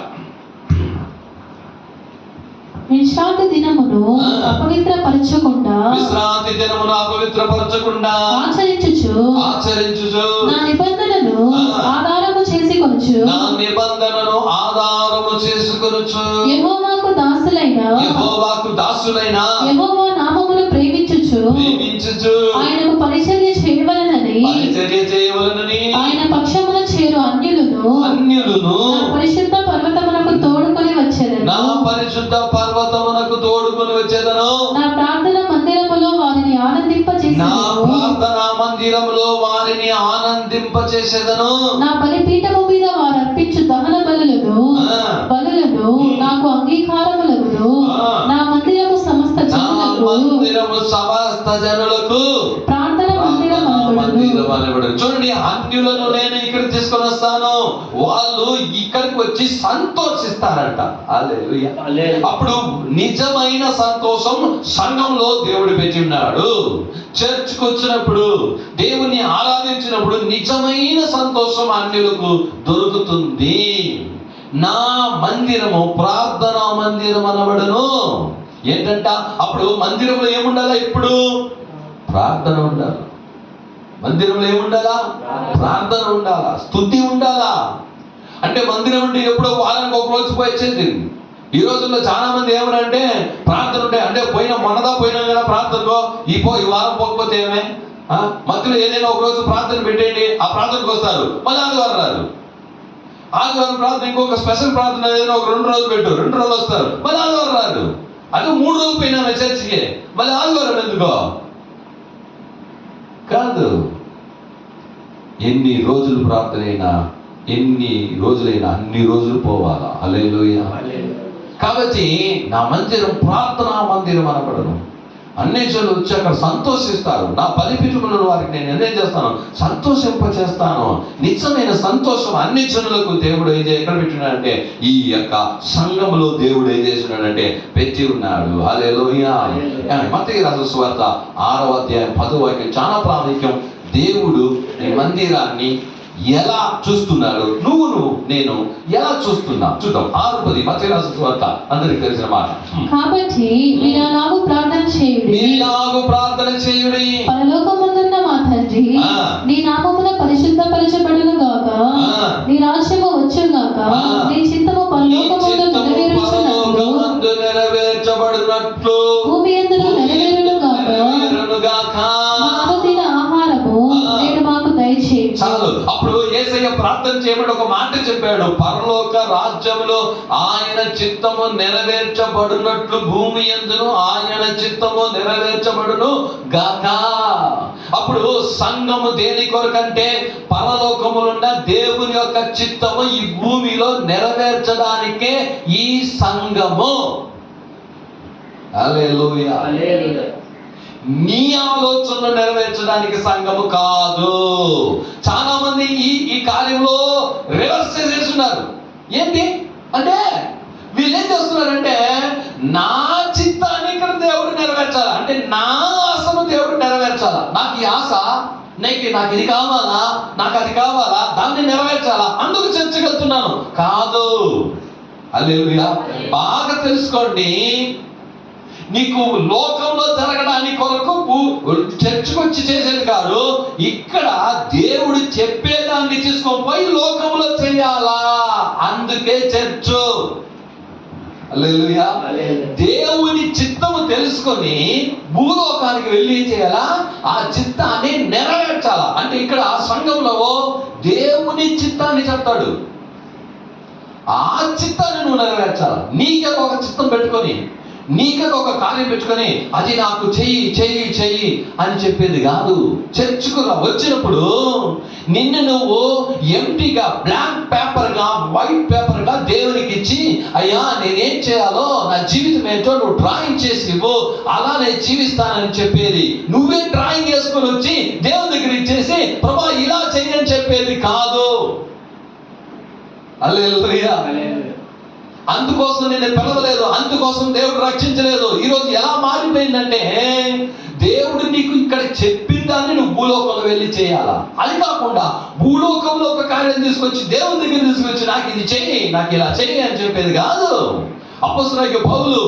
విశ్రాంతి దినమును అపవిత్రపరచకుండా ఆచరించుచు నా నిబంధనను ఆధారము చేసుకొనుచు యెహోవాకు దాసులైన యెహోవా నామమును ప్రేమించుచు ఆయనకు పరిచర్య చేయవలెనని ఆయన పక్షమున చేరు అన్యులను నా పరిశుద్ధ పర్వతమునకు తోడుకొని వచ్చెదను. నా పరిశుద్ధ పర్వత వచ్చేదను, నా ప్రార్థన మందిరములో వారిని నా ఆనందింపచేసేదను, ప్రార్థనా మందిరములో వారిని ఆనందింపచేసేదను. నా బలిపీఠము మీద వారు అర్పించు దహన బలులను నాకు అంగీకారములగును. నా మందిరము సమస్త జనులకు ప్రార్థన మందిరం అనబడును. చూడండి, అన్యులను నేను ఇక్కడ తీసుకొని వస్తాను, వాళ్ళు ఇక్కడికి వచ్చి సంతోషిస్తారంట. హల్లెలూయా. అప్పుడు నిజమైన సంతోషం సంఘంలో దేవుడు పెట్టి ఉన్నాడు. చర్చ్కి వచ్చినప్పుడు, దేవుని ఆరాధించినప్పుడు నిజమైన సంతోషం అన్యులకు దొరుకుతుంది. నా మందిరము ప్రార్థనా మందిరం అనబడును. ఏంటంట? అప్పుడు మందిరంలో ఏముండాలా? ఇప్పుడు ప్రార్థన ఉండాలి. మందిరంలో ఏముండాలా? ప్రార్థన ఉండాలా, స్తుతి ఉండాలా. అంటే మందిరం ఉంటే ఎప్పుడో వారానికి ఒక రోజు పోయి వచ్చేది. ఈ రోజుల్లో చాలా మంది ఏమనంటే ప్రార్థన ఉంటే, అంటే పోయినా కదా ప్రార్థనకో, ఈ వారం పోకపోతే ఏమే, మధ్యలో ఏదైనా ఒక రోజు ప్రార్థన పెట్టేయండి, ఆ ప్రార్థనకు వస్తారు, మళ్ళీ ఆదివారం రాదు. ఆదివారం ప్రార్థన, ఇంకొక స్పెషల్ ప్రార్థన ఏదైనా ఒక 2 రోజులు పెట్టు, 2 రోజులు వస్తారు, మళ్ళీ ఆదివారం రాదు. అదే 3 రోజులు పోయినా చర్చికి, మళ్ళీ ఆదివారం ఎందుకో కాదు. ఎన్ని రోజులు ప్రార్థన అయినా, ఎన్ని రోజులైనా అన్ని రోజులు పోవాలా. హల్లెలూయా. కాబట్టి నా మందిరం ప్రార్థనా మందిరం అనబడను. అన్ని జనులు వచ్చి అక్కడ సంతోషిస్తారు. నా బలిపీఠములను వారికి నేను నిర్ణయం చేస్తాను, సంతోషింపచేస్తాను. నిజమైన సంతోషం అన్ని జనులకు దేవుడు ఎక్కడ పెట్టినాడంటే, ఈ యొక్క సంఘంలో దేవుడు ఏం చేస్తున్నాడంటే పెట్టి ఉన్నాడు. హల్లెలూయా. మత్తయి రాసిన సువార్త 6వ అధ్యాయం 10వ వాక్యం చాలా ప్రాముఖ్యం. దేవుడు ఈ మందిరాన్ని ఎలా చూస్తున్నాడు, నువ్వు నేను ఎలా చూస్తున్నా చూద్దాం. 6:10 మత్తయి రాసిన సువార్త, అందరికి తెలిసిన మాట. కాబట్టి మీలాగు ప్రార్థన చేయుడి, పరలోకమందున్న మా తండ్రి, నీ నామమున పరిశుద్ధపరచబడును గాక, నీ రాజ్యము వచ్చును గాక, నీ చిత్తము పరలోకమందు నెరవేర్చబడినట్లు భూమి యందును నెరవేరును గాక. మా అనుదిన ఆహారము నేడు మాకు దయచేయి. చాలు. అప్పుడు యేసయ్య ప్రార్థన చేయబడి ఒక మాట చెప్పాడు, పరలోక రాజ్యములో ఆయన చిత్తము నెరవేర్చబడినట్లు భూమి యందును ఆయన చిత్తము నెరవేర్చబడును గాక. అప్పుడు సంఘము దేని కొరకంటే, పరలోకములున్న దేవుని యొక్క చిత్తము ఈ భూమిలో నెరవేర్చడానికే ఈ సంఘము. హల్లెలూయా. నీ ఆలోచనలు నెరవేర్చడానికి సంఘము కాదు. చాలా మంది ఈ కార్యంలో రివర్స్ చేసేస్తున్నారు. ఏంటి అంటే, వీళ్ళు ఏం చేస్తున్నారంటే, నా చిత్తాన్ని ఇక్కడ దేవుడు నెరవేర్చాలా, అంటే నా ఆశను దేవుడు నెరవేర్చాలా, నాకు ఈ ఆశ, నాకు ఇది కావాలా, నాకు అది కావాలా, దాన్ని నెరవేర్చాలా, అందుకు చర్చకి వెళ్తున్నాను కాదు. హల్లెలూయా. బాగా తెలుసుకోండి, నీకు లోకంలో జరగడానికి కొరకు చర్చకు వచ్చి చేసేది కాదు. ఇక్కడ దేవుడు చెప్పేదాన్ని తీసుకొని పోయి లోకంలో చేయాలా, అందుకే చర్చు. హల్లెలూయా. దేవుని చిత్తము తెలుసుకొని భూలోకానికి వెళ్ళి ఏం చేయాలా, ఆ చిత్తాన్ని నెరవేర్చాలా. అంటే ఇక్కడ సంఘంలో దేవుని చిత్తాన్ని చెప్తాడు, ఆ చిత్తాన్ని నువ్వు నెరవేర్చాలా. నీకే ఒక చిత్తం పెట్టుకొని, నీకది ఒక కార్యం పెట్టుకొని అది నాకు చెయ్యి చెయ్యి చెయ్యి అని చెప్పేది కాదు. చర్చకు వచ్చినప్పుడు నిన్ను నువ్వు ఎంటీగా, బ్లాంక్ పేపర్గా, వైట్ పేపర్గా దేవునికి ఇచ్చి, అయ్యా నేనేం చేయాలో, నా జీవితం ఏంటో నువ్వు డ్రాయింగ్ చేసి ఇవ్వు, అలా నేను జీవిస్తానని చెప్పేది. నువ్వే డ్రాయింగ్ వేసుకొని వచ్చి దేవుని దగ్గర ఇచ్చేసి ప్రభా ఇలా చెయ్యని చెప్పేది కాదు. హల్లెలూయా. అందుకోసం నేను పిలవలేదు, అందుకోసం దేవుడు రక్షించలేదు. ఈరోజు ఎలా మారిపోయిందంటే, దేవుడు నీకు ఇక్కడ చెప్పిన దాన్ని నువ్వు భూలోకంలో వెళ్ళి చేయాలా. అది కాకుండా భూలోకంలో ఒక కార్యం తీసుకొచ్చి దేవుని దగ్గర తీసుకొచ్చి నాకు ఇది చెయ్యి, నాకు ఇలా చెయ్యి అని చెప్పేది కాదు. అపొస్తలుడైన పౌలు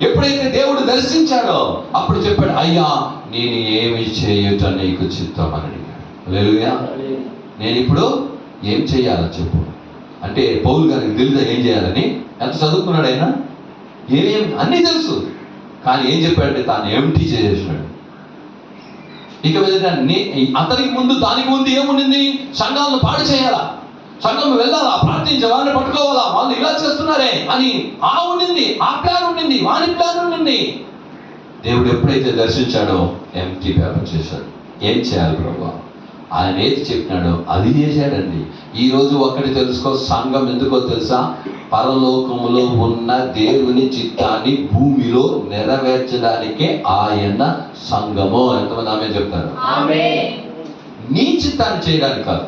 ఎప్పుడైతే దేవుడు దర్శించాడో అప్పుడు చెప్పాడు, అయ్యా నేను ఏమి చేయుట నీకు చిత్తం అని అడిగాడు. హల్లెలూయా. నేను ఇప్పుడు ఏం చేయాలో చెప్పు అంటే, పౌలు గారికి తెలుసా ఏం చేయాలని? ఎంత చదువుకున్నాడు ఆయన, ఏం అన్నీ తెలుసు. కానీ ఏం చెప్పాడంటే తాను ఎంటీ చేసేసాడు. ఇక మీద అతనికి ముందు, దానికి ముందు ఏముండింది, సంఘాలను పాడు చేయాలా, సంఘం వెళ్ళాలా, ప్రార్థించే వారిని పట్టుకోవాలా, వాళ్ళు ఇలా చేస్తున్నారే అని ఉండింది, ఆ ప్లాన్ ఉండింది, వాని ప్లాన్ ఉండింది. దేవుడు ఎప్పుడైతే దర్శించాడో ఎంటీ పేపర్ చేశాడు. ఏం చేయాలి ప్రభువా? ఆయన ఏది చెప్పినాడో అది చేశాడండి. ఈరోజు ఒక్కటి తెలుసుకో, సంఘం ఎందుకో తెలుసా? పరలోకములో ఉన్న దేవుని చిత్తాన్ని భూమిలో నెరవేర్చడానికే ఆయన సంఘము. ఎంతమంది ఆమె చెప్తారు? నీ చిత్తాన్ని చేయడానికి కాదు.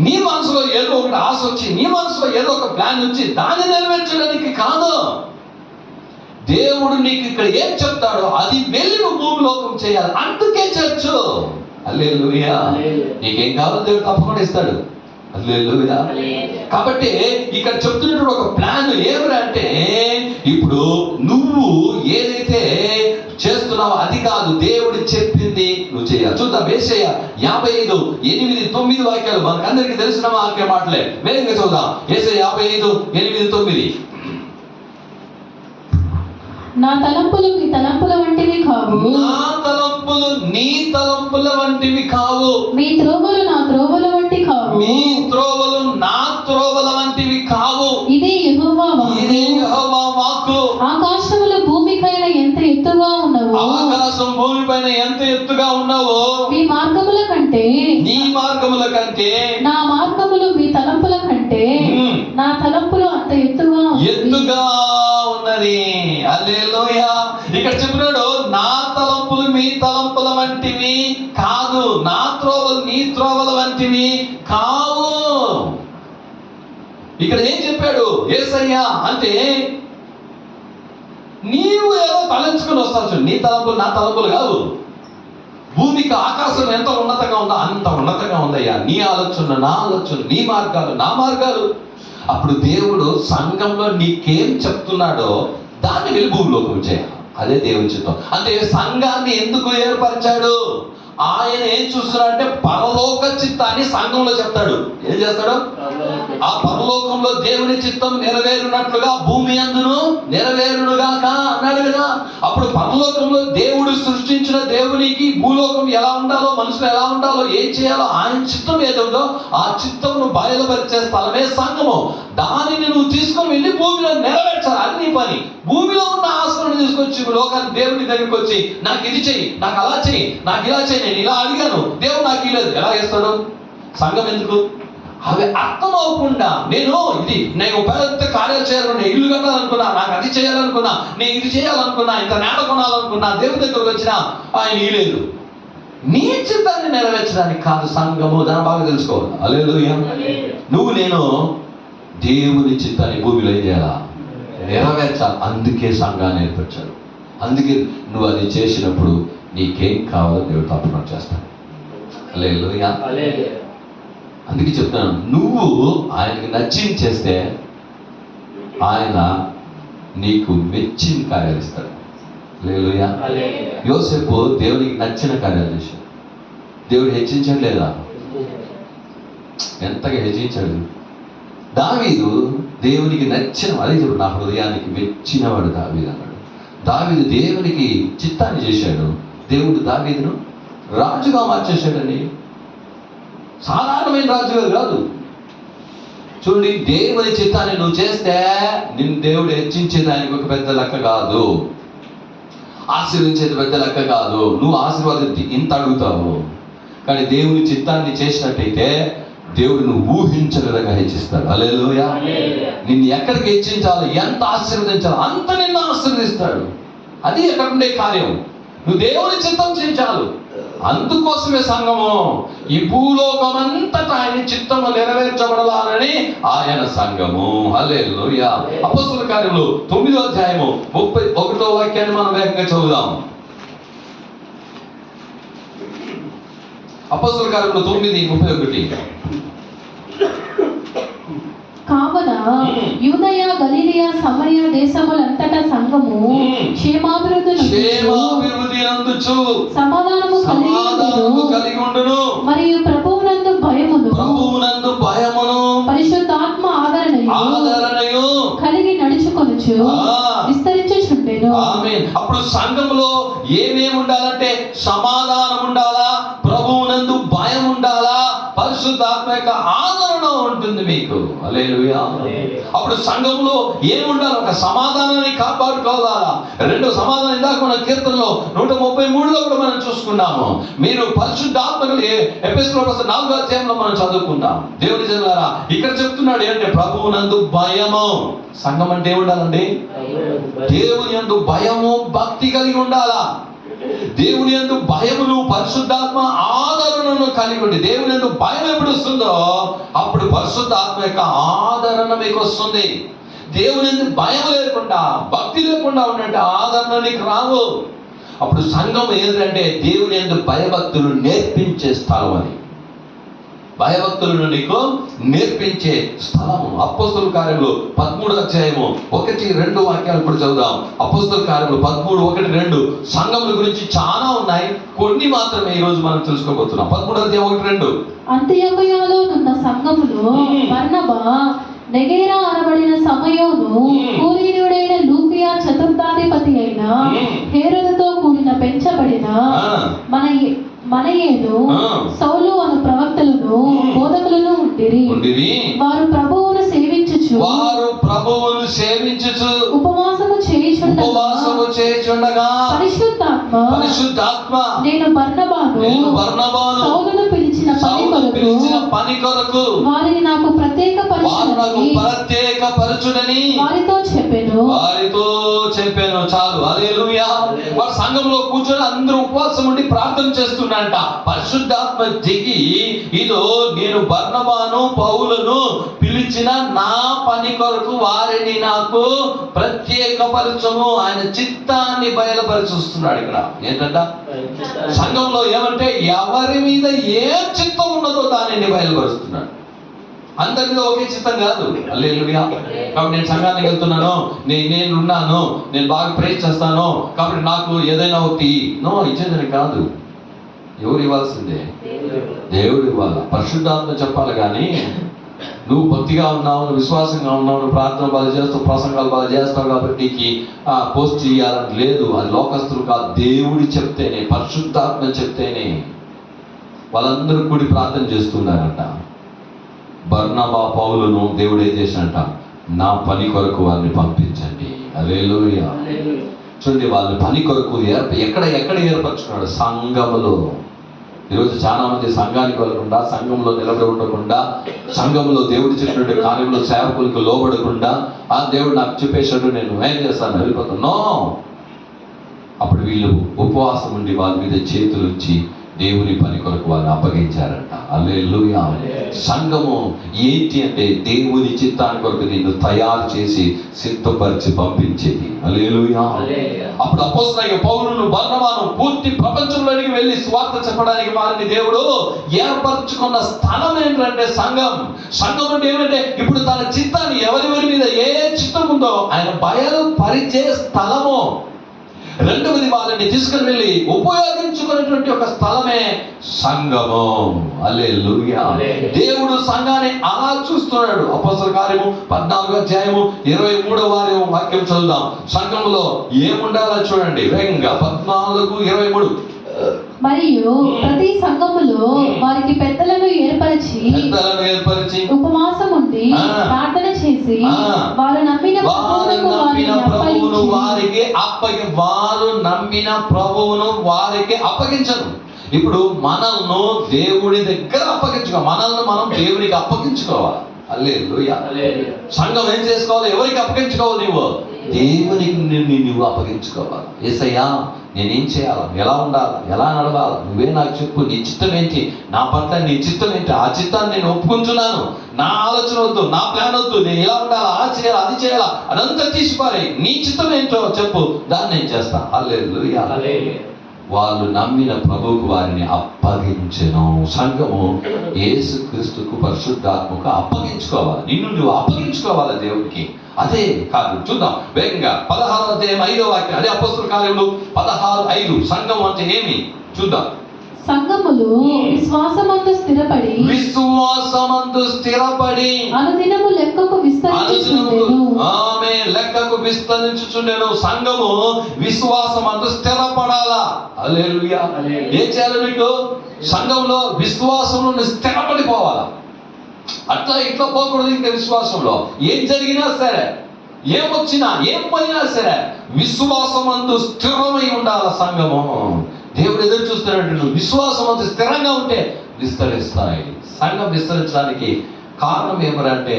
నీ మనసులో ఏదో ఒకటి ఆశ వచ్చి, నీ మనసులో ఏదో ఒక ప్లాన్ వచ్చి దాన్ని నెరవేర్చడానికి కాదు. దేవుడు నీకు ఇక్కడ ఏం చెప్తాడో అది వెళ్ళి నువ్వు భూమిలోకం చేయాలి. అందుకే చర్చ్. హల్లెలూయా. నీకేం కావాలో దేవుడు తప్పకుండా ఇస్తాడు. హల్లెలూయా. కాబట్టి ఇక్కడ చెప్తున్నటువంటి ఒక ప్లాన్ ఏమిటంటే, ఇప్పుడు నువ్వు ఏదైతే చేస్తున్నావో అది కాదు, దేవుడు చెప్పింది నువ్వు చేయాలి. చూద్దాం. యేషయా 55:8-9 వాక్యాలు మనకు అందరికీ తెలిసిన వాక్య మాటలే. వేగంగా చూద్దాం. యేషయా 55:8-9. నా తలంపులు మీ తలంపుల వంటివి కావు, నా తలంపులు నీ తలంపుల వంటివి కావు, మీ త్రోవలు నా త్రోవల వంటి కావు, మీ త్రోవలు నా త్రోవల వంటివి కావు. ఇదే యెహోవా వాక్కు. ఇదే యెహోవా వాక్కు. ఆకాశములు భూమిపైన ఎంత ఎత్తుగా ఉన్నవో, ఆకాశం భూమిపైన ఎంత ఎత్తుగా ఉన్నావో, మీ మార్గముల కంటే నీ మార్గముల కంటే నా మార్గములు మీ తలంపుల కంటే నా తలంపులు అంత ఎత్తుగా ఉన్నది. హల్లెలూయా. ఇక్కడ చెప్పినాడు, నా తలంపులు మీ తలంపుల వంటివి కాదు, నా త్రోవలు నీ త్రోవల వంటివి కావు. ఇక్కడ ఏం చెప్పాడు యేసయ్య అంటే, నీవు ఏదో తలంచుకుని వస్తావు. నీ తలంపులు నా తలంపులు కాదు. భూమికి ఆకాశం ఎంత ఉన్నతంగా ఉందో అంత ఉన్నతంగా ఉందయ్యా. నీ ఆలోచన నా ఆలోచన, నీ మార్గాలు నా మార్గాలు. అప్పుడు దేవుడు సంఘంలో నీకేం చెప్తున్నాడో దాన్ని వెళ్ళి భూమిలోకి చేయాలి. అదే దేవుని చిత్తం. అంటే సంఘాన్ని ఎందుకు ఏర్పరిచాడు? ఆయన ఏం చూస్తున్నాడంటే పరలోక చిత్తాన్ని సంఘంలో చెప్తాడు. ఏం చేస్తాడు? ఆ పరలోకంలో దేవుని చిత్తం నెరవేరునట్లుగా భూమి అందును నెరవేరునుగాక అన్నాడు కదా. అప్పుడు పరలోకంలో దేవుడు సృష్టించిన దేవునికి భూలోకం ఎలా ఉండాలో, మనుషులు ఎలా ఉండాలో, ఏం చేయాలో ఆయన చిత్తం ఏదో ఆ చిత్తమును బయలుపరిచే స్థలమే సంఘము. దానిని నువ్వు తీసుకొని వెళ్ళి భూమిలో నెరవేర్చాలి. అది నీ పని. భూమిలో ఉన్న ఆశలను తీసుకొచ్చి లోకాన్ని దేవుని దగ్గరికి వచ్చి, నాకు ఇది చెయ్యి, నాకు అలా చెయ్యి, నాకు ఇలా చెయ్యి, నేను ఇలా అడిగాను, దేవుడు నాకు ఇవ్వలేదు. ఎలా చేస్తాడు? సంఘం ఎందుకు? అవి అర్థం అవ్వకుండా నేను పెద్ద కార్యాలు చేయాలనుకున్నా, ఇల్లు కట్టాలనుకున్నా, నాకు అది చేయాలనుకున్నా, నేను ఇది చేయాలనుకున్నా, ఇంత నేల కొనాలనుకున్నా, దేవుడి దగ్గరకు వచ్చినా ఆయన ఇవ్వలేదు. నీ చిత్తాన్ని నెరవేర్చడానికి కాదు సంఘము. దాన్ని బాగా తెలుసుకోవాలి. హల్లెలూయా. నువ్వు నేను దేవుని చిత్తాన్ని భూమిలో ఏం చేయాలా? నెరవేర్చాలి. అందుకే సంఘాన్ని ఏర్పరిచాడు. అందుకే నువ్వు అది చేసినప్పుడు నీకేం కావాలో దేవుడు తప్పకుండా చేస్తాడు. హల్లెలూయా. అందుకే చెప్తాను, నువ్వు ఆయనకి నచ్చింది చేస్తే ఆయన నీకు మెచ్చిన కార్యాలు ఇస్తాడు. హల్లెలూయా. యోసేపు దేవునికి నచ్చిన కార్యాలు చేశాడు. దేవుడు హెచ్చించాడు లేదా? ఎంతగా హెచ్చించాడు. దావీదు దేవునికి నచ్చిన, అదే చెప్పు, నా హృదయానికి మెచ్చినవాడు దావీదు అన్నాడు. దావీదు దేవునికి చిత్తాన్ని చేశాడు. దేవుడు దావీదును రాజుగా మార్చేశాడని. సాధారణమైన రాజుగా కాదు. చూడండి, దేవుని చిత్తాన్ని నువ్వు చేస్తే నిన్ను దేవుడు హెచ్చించేదానికి ఒక పెద్ద లెక్క కాదు, ఆశీర్వించేది పెద్ద లెక్క కాదు. నువ్వు ఆశీర్వాదం ఇంత అడుగుతావు, కానీ దేవుని చిత్తాన్ని చేసినట్టయితే దేవుడు నువ్వు ఊహించిన విధంగా హెచ్చిస్తాడు. హల్లెలూయా. నిన్ను ఎక్కడికి హెచ్చించాలో, ఎంత ఆశీర్వదించాలో అంత నిన్ను ఆశీర్వదిస్తాడు. అది ఎక్కడ ఉండే కార్యం. నువ్వు దేవుని చిత్తం చేయించాలి. అందుకోసమే సంఘము. ఈ భూలోకమంతటా ఆయన చిత్తము నెరవేర్చబడాలని ఆయన సంఘము. హల్లెలూయా. అపొస్తలుల కార్యములు 9వ అధ్యాయము 31వ వాక్యాన్ని మనం వేగంగా చదువుదాం. అపొస్తలుల కార్యములు 9:31. కావున యూదయ, గలిలయ, సమరయ దేశములంతటా సంఘము క్షేమాభివృద్ధి నందుచు సమాధానము కలిగి ఉండును, మరియు ప్రభువునందు భయమును పరిశుద్ధాత్మ ఆదరణయు కలిగి నడుచుకొనుచు విస్తరించుచుండెను. ఆమేన్. అప్పుడు సంఘంలో ఏమేమి ఉండాలంటే సమాధానం ఉండాలా, ప్రభువునందు భయం ఉండాలా, పరిశుద్ధ పరిశుద్ధాత్మ యొక్క ఆదరణ ఉంటుంది మీకు. హల్లెలూయా. అప్పుడు సంఘంలో ఏముండాలి? ఒక సమాధానాన్ని కాపాడుకోవాలా. రెండో సమాధానం ఇందాక మన కీర్తనలో 133లో కూడా మనం చూసుకున్నాము. మీరు పరిశుద్ధాత్మకు ఎఫెసీయులకు రాసిన 4వ అధ్యాయంలో మనం చదువుకుందాం. దేవుని జనులారా, ఇక్కడ చెప్తున్నాడు ఏంటంటే ప్రభువునందు భయము. సంఘం అంటే ఏముండాలండి? దేవుని యందు భయము, భక్తి కలిగి ఉండాలా. దేవుని యందు భయమును, పరిశుద్ధాత్మ ఆదరణను కలిగి ఉండి, దేవుని యందు భయం ఎప్పుడు వస్తుందో అప్పుడు పరిశుద్ధాత్మ యొక్క ఆదరణ మీకు వస్తుంది. దేవుని యందు భయం లేకుండా, భక్తి లేకుండా ఉన్నట్టు ఆదరణ నీకు రావు. అప్పుడు సంఘం ఏంటంటే దేవుని యందు భయభక్తులు నేర్పించే స్థలం. అది భయభక్తులను నీకు నేర్పించే స్థలము. అపోస్తలుల కార్యములు 13వ అధ్యాయము 1-2 వాక్యాలు ఇప్పుడు చదువుదాం. అపోస్తలుల కార్యములు 13:1-2 సంఘముల గురించి చాలా ఉన్నాయి, కొన్ని మాత్రమే ఈ రోజు మనం తెలుసుకోబోతున్నాం. 13వ అధ్యాయం 1-2. అంత్యొకయలో నున్న సంఘములో బర్నబా, నెగేరా అనబడిన సమయోను, కులీనుడైన లూకియా, చతుర్థాధిపతి అయిన హేరోదుతో కూడిన పెంచబడిన మనయేను, సౌలు అను ప్రవక్తలను, బోధకులను ఉండిరి. వారు ప్రభువును సేవించుచు ఉపవాసము చేయుచుండగా పరిశుద్ధాత్మ నేను బర్నబాను సౌలును పిలిచిన పని కొరకు వారిని నాకు ప్రత్యేకపరచుడని వారితో చెప్పాను. చాలు. హల్లెలూయా. వారు సంఘంలో కూర్చొని అందరూ ఉపవాసం ఉండి ప్రార్థన చేస్తున్నారంట. పరిశుద్ధాత్మ దిగి, ఇదో నేను బర్నబాను, పౌలును పిలిచిన నా పని కొరకు వారిని నాకు ప్రత్యేకపరచము. ఆయన చిత్తాన్ని బయలుపరుస్తున్నాడు. ఇక్కడ ఏంటంట? సంఘంలో ఏమంటే ఎవరి మీద ఏ చిత్తం ఉన్నదో దానిని బయలుపరుస్తున్నాడు. అందరి మీద ఒకే చిత్తం కాదు. హల్లెలూయా. కాబట్టి నేను సంఘానికి వెళ్తున్నాను, నేనున్నాను, నేను బాగా ప్రేర్ చేస్తాను, కాబట్టి నాకు ఏదైనా ఒకటి ఇచ్చేదని కాదు. ఎవరు ఇవ్వాల్సిందే? దేవుడు ఇవ్వాలి. పరిశుద్ధాత్మ చెప్పాలి. కానీ నువ్వు భక్తిగా ఉన్నావు, విశ్వాసంగా ఉన్నావు, నువ్వు ప్రార్థన బాగా చేస్తావు, ప్రసంగాలు బాగా చేస్తావు కాబట్టి నీకు పోస్ట్ చేయాలని లేదు. అది లోకస్తులు కాదు. దేవుడు చెప్తేనే, పరిశుద్ధాత్మ చెప్తేనే. వాళ్ళందరూ కూడి ప్రార్థన చేస్తున్నారంట. బర్నబా, పౌలును దేవుడు ఏం చేసినట్ట? నా పని కొరకు వారిని పంపించండి. హల్లెలూయా. చూడండి, వాళ్ళ పని కొరకు ఎక్కడ ఏర్పరచుకున్నాడు? సంఘములో. ఈరోజు చాలా మంది సంఘానికి వెళ్ళకుండా, సంఘంలో నిలబడి ఉండకుండా, సంఘంలో దేవుడు చెప్పినట్టు కార్యంలో సేవకులకు లోబడకుండా, ఆ దేవుడు నాకు చెప్పేసాడు, నేను ఏం చేస్తాను, వెళ్ళిపోతాను. అప్పుడు వీళ్ళు ఉపవాసం ఉండి వారి మీద చేతులు ఉంచి దేవుని పని కొరకు వారిని అప్పగించారంట. హల్లెలూయా. సంఘము ఏంటి అంటే దేవుని చిత్తాన్ని కొరకు నిన్ను తయారు చేసి సిద్ధపరిచి పంపించేది. హల్లెలూయా. అప్పుడు అపోస్తలుడైన పౌలును, బర్నబాను పూర్తి ప్రపంచంలోనికి వెళ్ళి స్వార్థ చెప్పడానికి వారిని దేవుడు ఏర్పరచుకున్న స్థలం ఏంటంటే సంఘం. సంఘం అంటే ఏమంటే ఇప్పుడు తన చిత్తాన్ని ఎవరి మీద ఏ చిత్తం ఉందో ఆయన బయలుపరిచే స్థలము. రెండవది, వాళ్ళని తీసుకుని వెళ్ళి ఉపయోగించుకునేటువంటి ఒక స్థలమే సంఘము. హల్లెలూయా. దేవుడు సంఘాన్ని అలా చూస్తున్నాడు. అపోస్తలుల కార్యము 14వ అధ్యాయము 23వ వాక్యం చదువుదాం. సంఘములో ఏముండాలో చూడండి వేగంగా. 14:23. మరియు ప్రతి సంఘములో వారికి పెద్దలను ఏర్పరిచి ఉపవాసం ఉండి ప్రార్థన చేసి వారు నమ్మిన ప్రభువును వారికి అప్పగించరు. ఇప్పుడు మనల్ని దేవుడి దగ్గర అప్పగించుకోవాలి. మనల్ని మనం దేవునికి అప్పగించుకోవాలి. హల్లెలూయా. సంఘం ఏం చేసుకోవాలి? ఎవరికి అప్పగించుకోవాలి? నువ్వు దేవునికి నువ్వు అప్పగించుకోవాలి. యేసయ్యా, నేనేం చేయాలి, ఎలా ఉండాలి, ఎలా నడవాలి, నువ్వే నాకు చెప్పు, నీ చిత్తం ఏంటి, నా పట్ల నీ చిత్తం ఏంటి, ఆ చిత్తాన్ని నేను ఒప్పుకుంటున్నాను. నా ఆలోచన వద్దు, నా ప్లాన్ వద్దు, నేను ఎలా ఉండాలా, అది చేయాలా, అది చేయాలా, అదంతా తీసిపారే, నీ చిత్తం ఏంటో చెప్పు, దాన్ని నేను చేస్తా. హల్లెలూయా. వాళ్ళు నమ్మిన ప్రభువుకు వారిని అప్పగించెను. సంఘము యేసుక్రీస్తుకు, పరిశుద్ధాత్మకు అప్పగించుకోవాలి. నిన్ను నువ్వు అప్పగించుకోవాలి దేవుడికి. అదే కాదు. చూద్దాం వేగంగా. 16వ అధ్యాయం 5వ వాక్యం. అదే అపోస్తలుల కార్యములు 16:5. సంఘం అంటే ఏమి చూద్దాం. సంఘములు విశ్వాసమందు స్థిరపడి అనుదినము లెక్కకు విస్తరించుచుండెను. సంఘము విశ్వాసమందు స్థిరపడాలా. హల్లెలూయా. ఏం చేయాలి? మీకు సంఘంలో విశ్వాసంలో నువ్వు స్థిరపడిపోవాలా. అట్లా ఇట్లా పోకూడదు. ఇంకా విశ్వాసంలో ఏం జరిగినా సరే, ఏమొచ్చినా ఏం పోయినా సరే విశ్వాసమందు స్థిరమై ఉండాల సంఘము. దేవుడు ఎదురు చూస్తున్నట్టు నువ్వు విశ్వాసమందు స్థిరంగా ఉంటే విస్తరిస్తాయి. సంఘం విస్తరించడానికి కారణం ఏమరంటే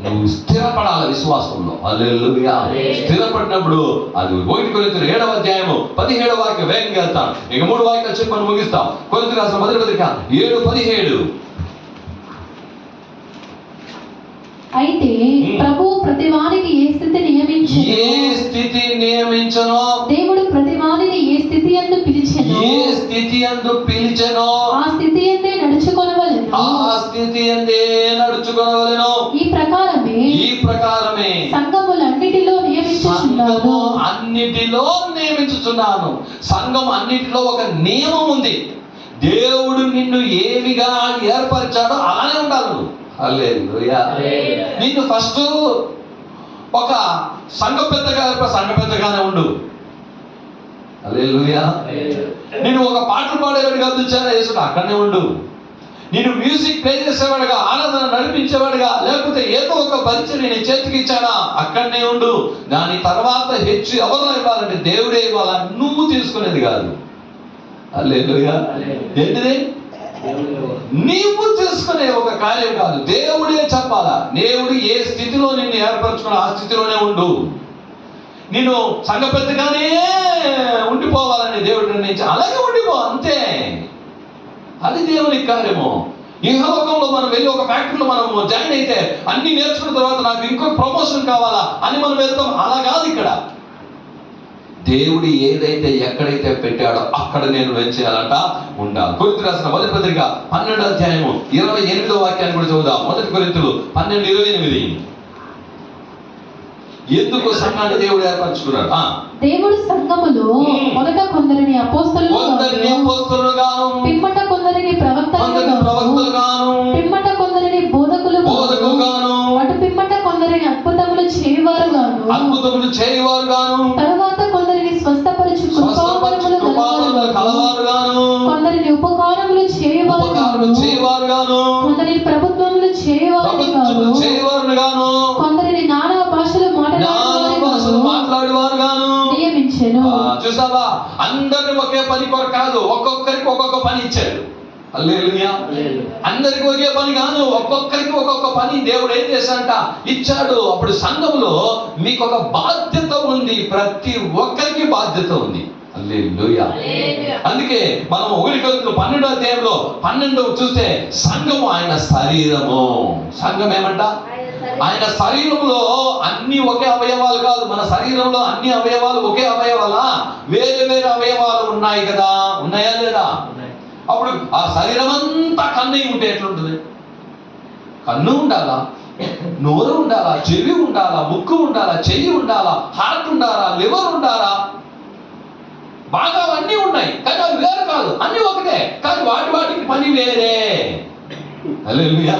నువ్వు స్థిరపడాలి విశ్వాసంలో. హల్లెలూయా. స్థిరపడినప్పుడు అది 1 కొరింథీయులు 7వ అధ్యాయము 17వ వాక్యం వేగంగా వెళ్తాం. ఇక 3 వాక్యాలు చెప్పి మనం ముగిస్తాం. కొరింథీయులకు రాసిన మొదటి పత్రిక 7:17. అయితే ప్రభు ప్రతివానికి ఏ స్థితి నియమించనో దేవుడు ప్రతివానిని ఏ స్థితి యందు పిలిచెనో ఆ స్థితి యందే నడుచుకొనవలెను. ఈ ప్రకారమే సంఘములన్నిటిలో నియమించుచున్నాను. సంఘం అన్నిటిలో ఒక నియమం ఉంది. దేవుడు నిన్ను ఏమిగా ఏర్పరిచాడో అలానే ఉండాలి నువ్వు. హల్లెలూయా. నిన్ను ఫస్ట్ ఒక సంఘ పెద్దగానే ఉండు. హల్లెలూయా. నేను ఒక పాటలు పాడేవాడిగా పిలిచారా యేసుడు, అక్కడనే ఉండు. నేను మ్యూజిక్ ప్లే చేసేవాడుగా, ఆరాధన నడిపించేవాడుగా, లేకపోతే ఏదో ఒక పరిచయం నేను చేతికి ఇచ్చానా, అక్కడనే ఉండు. దాని తర్వాత హెచ్చు ఎవరు ఇవ్వాలంటే దేవుడే ఇవ్వాలా, నువ్వు తీసుకునేది కాదు. హల్లెలూయా. ఏంటిది? నీవు తెలుసుకునే ఒక కార్యం కాదు, దేవుడే చెప్పాలా. దేవుడు ఏ స్థితిలో నిన్ను ఏర్పరచుకుని ఆ స్థితిలోనే ఉండు. నేను సంఘ పెద్దగానే ఉండిపోవాలని దేవుడు నిర్ణయించి అలాగే ఉండిపో, అంతే. అది దేవుని కార్యము. ఇహలోకంలో మనం వెళ్ళి ఒక ఫ్యాక్టరీలో మనం జాయిన్ అయితే అన్ని నేర్చుకున్న తర్వాత నాకు ఇంకొక ప్రమోషన్ కావాలా అని మనం వెళ్తాం. అలా కాదు. ఇక్కడ దేవుడు ఏదైతే ఎక్కడైతే పెట్టాడో అక్కడ నేను వెంచేయాలంట ఉండాలి. కొరింథీయులకు రాసిన మొదటి పత్రిక 12వ అధ్యాయము 28వ వాక్యాన్ని కూడా చదువుదాం. మొదటి కొరింథీయులు 12:28. ఎందుకు సంఘాన్ని దేవుడు ఏర్పరచుకున్నాడు? దేవుడు సంఘములో మొదట కొందరిని అపోస్తలుగాను, పిమ్మట కొందరిని ప్రవక్తలుగాను, పిమ్మట కొందరిని బోధకులుగాను, అటు పిమ్మట కొందరిని అద్భుతములు చేయువారుగాను, తరువాత కొందరిని స్వస్థపరచు కృపావరములు కొందరిని ఉపకారములు చేయువారుగాను, కొందరిని ప్రభుత్వములు చేయువారుగాను, కొందరిని నానా భాషలు మాట్లాడేవారుగాను నియమించెను. చూసావా, అందరిని ఒకే పని కొరకు కాదు, ఒక్కొక్కరికి ఒక్కొక్క పని ఇచ్చాడు. హల్లెలూయా. అందరికి ఒకే పని కాదు, ఒక్కొక్కరికి ఒక్కొక్క పని దేవుడు ఏం చేశాడంట ఇచ్చాడు. అప్పుడు సంఘంలో మీకు ఒక బాధ్యత ఉంది, ప్రతి ఒక్కరికి బాధ్యత ఉంది. హల్లెలూయా. అందుకే మనం 1 కొరింథీయులు 12వ అధ్యాయంలో 12 చూస్తే సంఘము ఆయన శరీరము. సంఘం ఏమంట? ఆయన శరీరంలో అన్ని ఒకే అవయవాలు కాదు. మన శరీరంలో అన్ని అవయవాలు ఒకే అవయవాలా? వేరే వేరే అవయవాలు ఉన్నాయి కదా, ఉన్నాయా లేదా? అప్పుడు ఆ శరీరం అంతా కన్ను ఉంటే ఎట్లుంటుంది? కన్ను ఉండాలా, నోరు ఉండాలా, చెవి ఉండాలా, ముక్కు ఉండాలా, చెయ్యి ఉండాలా, హార్ట్ ఉండాలా, లివర్ ఉండాలా, బాగా అన్నీ ఉన్నాయి. కానీ అవి వేరు కాదు, అన్ని ఒకటే. కానీ వాటికి పని వేరే. హల్లెలూయా.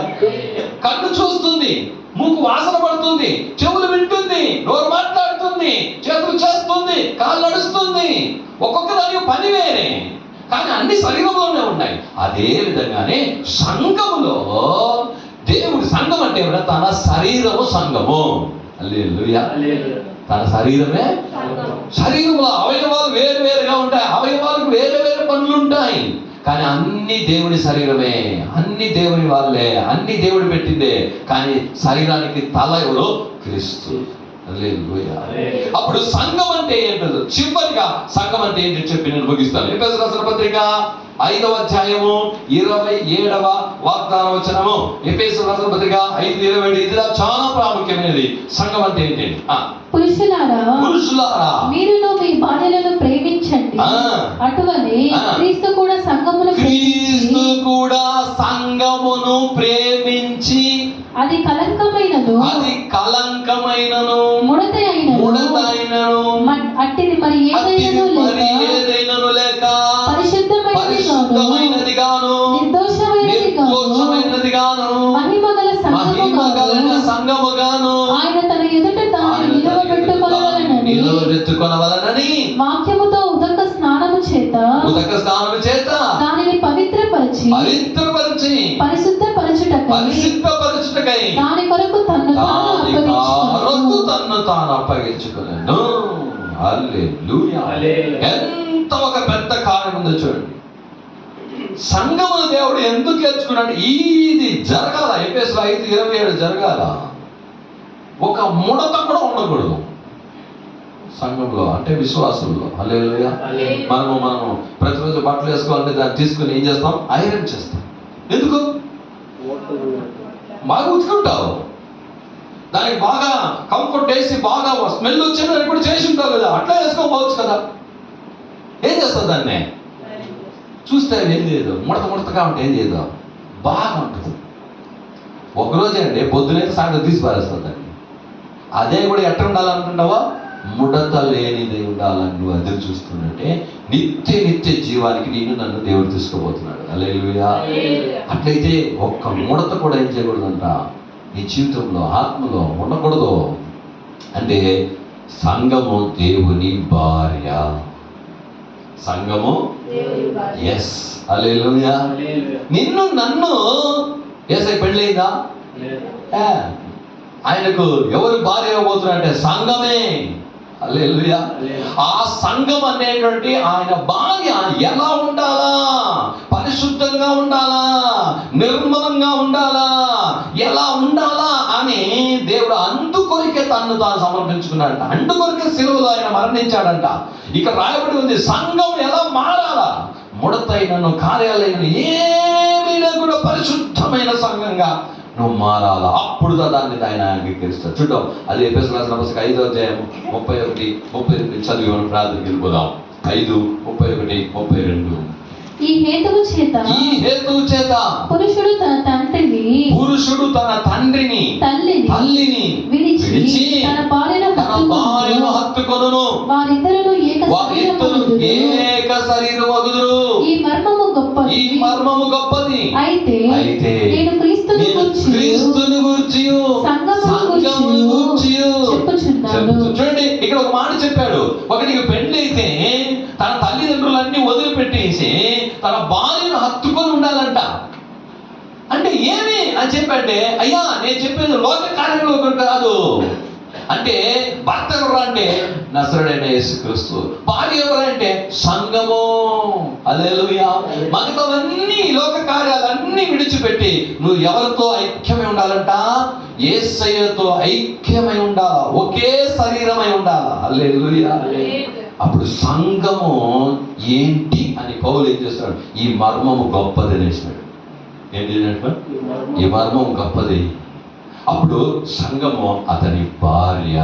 కన్ను చూస్తుంది, మూకు వాసన పడుతుంది, చెవులు వింటుంది, నోరు మాట్లాడుతుంది, చేతులు చేస్తుంది, కాళ్ళు నడుస్తుంది. ఒక్కొక్క దానికి పని వేరే, కానీ అన్ని శరీరంలోనే ఉన్నాయి. అదే విధంగానే సంఘములో దేవుడి సంఘం అంటే తన శరీరము సంఘము. హల్లెలూయా. తన శరీరమే. శరీరంలో అవయవాలు వేరు వేరుగా ఉంటాయి, అవయవాలకు వేరే వేరే పనులు ఉంటాయి. కానీ అన్ని దేవుడి శరీరమే, అన్ని దేవుని వాళ్ళే, అన్ని దేవుడు పెట్టిందే. కానీ శరీరానికి తల ఎవరు? క్రీస్తు. హల్లెలూయా. అప్పుడు సంఘం అంటే ఏంటో చివరిగా సంఘం అంటే ఏంటి చెప్పి నేను ముగిస్తాను. ఎఫెసీయులకు రాసిన పత్రిక 5వ అధ్యాయము 27వ వాగ్దాన వచనము. ఎఫెసీయులకు రాసిన పత్రిక 5:27. ఇది చాలా ప్రాముఖ్యమైనది. సంఘం అంటే ఏంటి? పురుషులారా మీరును మీ భార్యలను ప్రేమించండి, అటువలే క్రీస్తు కూడా సంఘమును ప్రేమించి అది కలంకమైనను ముడతైనను అట్టిది మరి ఏదైనను లేక పరిశుద్ధమైనది గాను నిర్దోషమైనది గాను మహిమగల సంఘము గాను ఆయన తన ఎదుట నిలవబెట్టుకొనవలెనని వాక్యముతో ఉదక స్నానము చేత దానిని పవిత్ర పవిత్రపరిచి పరిశుద్ధపరచుటకై దాని కొరకు తన్ను తాను అప్పగించుకొనెను. హల్లెలూయా. ఎంత ఒక పెద్ద కార్యం ఉందో చూడండి. సంఘమును దేవుడు ఎందుకు ఏర్చుకున్నాడు? ఇది జరగాల. ఎఫెసీయులు 5:27 జరగాల. ఒక ముడత కూడా ఉండకూడదు సంఘంలో, అంటే విశ్వాసంలో. హల్లెలూయా. మనము ప్రతిరోజు బట్టలు వేసుకోవాలంటే దాన్ని తీసుకుని ఏం చేస్తాం? ఐరన్ చేస్తాం. ఎందుకు? బాగా ఉతుకుంటావు, దానికి బాగా కంఫర్ట్ వేసి బాగా స్మెల్ వచ్చేదానికి కూడా చేసి ఉంటావు కదా, అట్లా వేసుకోవచ్చు కదా. ఏం చేస్తావు? దాన్ని చూస్తే ఏం చేయదు, ముడతగా ఉంటే ఏం చేయదు, బాగా ఉంటుంది. ఒకరోజే అండి, పొద్దునైతే సాయంత్రం తీసి పారేస్తుంది దాన్ని. అదే కూడా ఎట్లా ఉండాలనుకుంటావా? ముడత లేనిది ఉండాలని నువ్వు ఎదురు చూస్తున్నట్టే నిత్య జీవానికి నన్ను దేవుడు తీసుకోబోతున్నాడు. హల్లెలూయా. అట్లయితే ఒక్క ముడత కూడా ఏం చేయకూడదంట నీ జీవితంలో, ఆత్మలో ఉండకూడదు. అంటే సంఘము దేవుని భార్య. సంఘము ఎస్. హల్లెలూయా. నన్ను యేసయ్య పెళ్ళైందా? ఆయనకు ఎవరు భార్య అవబోతున్నారంటే సంఘమే. హల్లెలూయా. ఆ సంఘం అనేటువంటి ఆయన భార్య ఎలా ఉండాలా? పరిశుద్ధంగా ఉండాలా? నిర్మలంగా ఉండాలా? ఎలా ఉండాలా అని దేవుడు అందుకొరికే తన్ను తాను సమర్పించుకున్నాడంట. అందుకొరికే శిలువలో ఆయన మరణించాడంట. ఇక రాయబడి ఉంది, సంఘం ఎలా మారాలా? ముడతైనను కార్యాలయం ఏమైనా కూడా పరిశుద్ధమైన సంఘంగా నువ్వు మారాలా. అప్పుడు దాన్ని ఆయన అంగీకరిస్తాడు. చూద్దాం, అది ఎఫెసీయులకు రాసిన పత్రిక 5:31-32 చదివి మనం ప్రార్థనకి వెళ్ళిపోదాం. 5:31-32. ఈ హేతువు చేత పురుషుడు తన తండ్రిని తల్లిని విడిచి తన భార్యను హత్తుకొనును, వారిద్దరూ ఏక శరీరమగుదురు. ఈ మర్మము గొప్పది. అయితే నేను క్రీస్తుని గూర్చి సంఘమును గూర్చి చెప్పుచున్నాను. చూడండి, ఇక్కడ ఒక మాట చెప్పాడు. ఒకటికి పెళ్లి అయితే తన తల్లిదండ్రులన్నీ వదిలిపెట్టేసి తన భార్యను హత్తుకొని ఉండాలంట. అంటే ఏమి అని చెప్పంటే, అయ్యా నేను చెప్పేది లోక కార్యంలో కాదు. అంటే భర్త ఎవరు అంటే నజరేయుడైన యేసుక్రీస్తు, భార్య ఎవరంటే సంఘము. హల్లెలూయా. మిగతావన్నీ లోక కార్యాలన్నీ విడిచిపెట్టి నువ్వు ఎవరితో ఐక్యమై ఉండాలంట? యేసయ్యతో ఐక్యమై ఉండాలా, ఒకే శరీరమై ఉండాలా. హల్లెలూయా. అప్పుడు సంఘము ఏంటి అని పౌలు ఏం చేస్తాడు? ఈ మర్మము గొప్పది అనేసాడు. ఏంటి? ఈ మర్మము గొప్పది. అప్పుడు సంఘము అతని భార్య,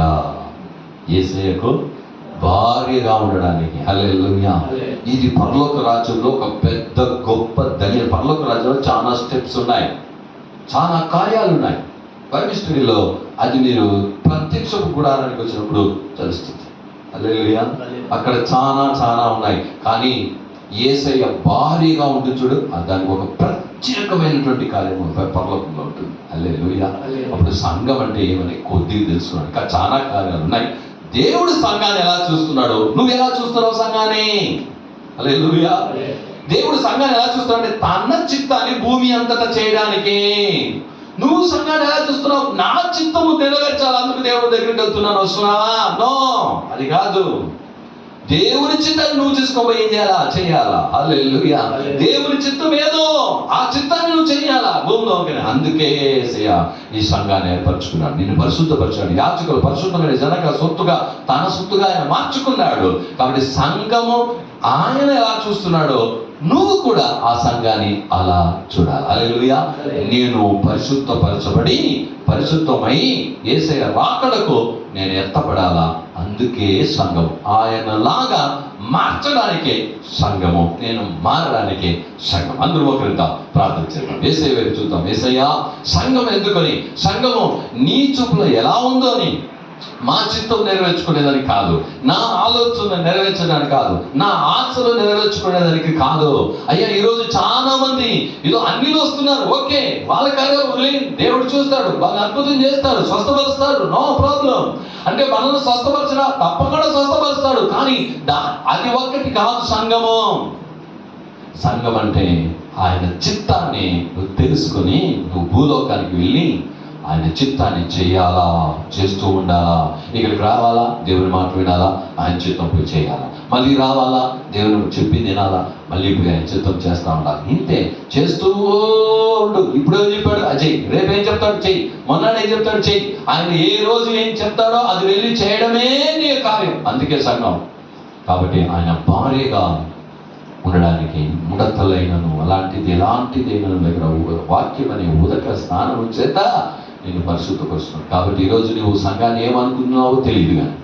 యేసయ్యకు భార్యగా ఉండడానికి. హల్లెలూయా. ఇది పరలోక రాజ్యంలో ఒక పెద్ద గొప్ప ధన్య. పరలోక రాజ్యంలో చాలా స్టెప్స్ ఉన్నాయి, చాలా కార్యాలు ఉన్నాయి. బైబిల్ స్టడీలో అది మీరు ప్రత్యక్ష గుడారానికి వచ్చినప్పుడు తెలుస్తుంది. హల్లెలూయా. అక్కడ చాలా ఉన్నాయి. కానీ యేసయ్య భారీగా ఉంటుంది చూడు, దానికి ఒక ప్రత్యేకమైనటువంటి కార్యం పరలోకంలో ఉంటుంది. హల్లెలూయా. అప్పుడు సంఘం అంటే ఏమని కొద్దిగా తెలుసుకున్నాడు. ఇంకా చాలా కార్యాలు ఉన్నాయి. దేవుడు సంఘాన్ని ఎలా చూస్తున్నాడు? నువ్వు ఎలా చూస్తున్నావు సంఘాన్ని? హల్లెలూయా. దేవుడు సంఘాన్ని ఎలా చూస్తున్నాడు అంటే తన చిత్తాన్ని భూమి అంతటా చేయడానికి. నువ్వు సంఘాన్ని ఎలా చూస్తున్నావు? నా చిత్తము నెరవేర్చాలి, అందుకు దేవుడి దగ్గరికి వెళ్తున్నాను, వస్తున్నావా? నో, అది కాదు. దేవుని చిత్తాన్ని నువ్వు తీసుకోబోయి ఏం చేయాలా? హల్లెలూయా. దేవుని చిత్తం ఏదో ఆ చిత్తాన్ని నువ్వు చెయ్యాలా భూమిలో. అందుకే యేసయ్య ఈ సంఘాన్ని ఏర్పరచుకున్నాడు, నిన్ను పరిశుద్ధపరిచాడు. యాజకులు పరిశుద్ధమైన జనక సొత్తుగా తన సొత్తుగా ఆయన మార్చుకున్నాడు. కాబట్టి సంఘము ఆయన ఎలా చూస్తున్నాడో నువ్వు కూడా ఆ సంఘాన్ని అలా చూడాలి. హల్లెలూయా. నేను పరిశుద్ధపరచబడి పరిశుద్ధమై యేసయ్య రాకడకు నేను ఎత్తపడాలా. అందుకే సంఘం ఆయనలాగా మార్చడానికే సంఘము, నేను మారడానికే సంఘం. అందరూ ఒకరిగా ప్రార్థన చేద్దాం, యేసయ్య వైపు చూద్దాం. యేసయ్య, సంఘం ఎందుకని? సంఘము నీ చూపులో ఎలా ఉందో అని మా చిత్తం నెరవేర్చుకునేదానికి కాదు, నా ఆలోచన నెరవేర్చడానికి కాదు, నా ఆశలు నెరవేర్చుకునేదానికి కాదు. అయ్యా, ఈరోజు చాలా మంది ఏదో అన్ని వస్తున్నారు, ఓకే, వాళ్ళ కార్యాలు వదిలేయండి, దేవుడు చూస్తాడు, వాళ్ళు అద్భుతం చేస్తాడు, స్వస్థపరుస్తాడు, నో ప్రాబ్లం. అంటే మనల్ని స్వస్థపరచడా? తప్పకుండా స్వస్థపరుస్తాడు. కానీ అది ఒక్కటి కాదు సంఘము. సంఘం అంటే ఆయన చిత్తాన్ని నువ్వు తెలుసుకొని నువ్వు భూలోకానికి వెళ్ళి ఆయన చిత్తాన్ని చేయాలా, చేస్తూ ఉండాలా. ఇక్కడికి రావాలా, దేవుని మాట వినాలా, ఆయన చిత్తం పోయి చేయాలా. మళ్ళీ రావాలా, దేవుని చెప్పి తినాలా, మళ్ళీ పోయి ఆయన చిత్తం చేస్తూ ఉండాలి. ఇంతే చేస్తూ ఉండు. ఇప్పుడే చెప్పాడు అజయ్, రేపు ఏం చెప్తాడు చెయ్యి, మొన్నడు ఏం చెప్తాడు చెయ్యి. ఆయన ఏ రోజు ఏం చెప్తాడో అది వెళ్ళి చేయడమే నీ కార్యం. అందుకే సంఘం. కాబట్టి ఆయన భార్యగా ఉండడానికి ముడతలైనను అలాంటిది ఎలాంటిదైనా దగ్గర వాక్యం అనే ఉదక స్నానం చేత నేను పరిశుద్ధపరుస్తున్నాను. కాబట్టి ఈరోజు నువ్వు సంఘాన్ని ఏమనుకున్నావో తెలియదు, కానీ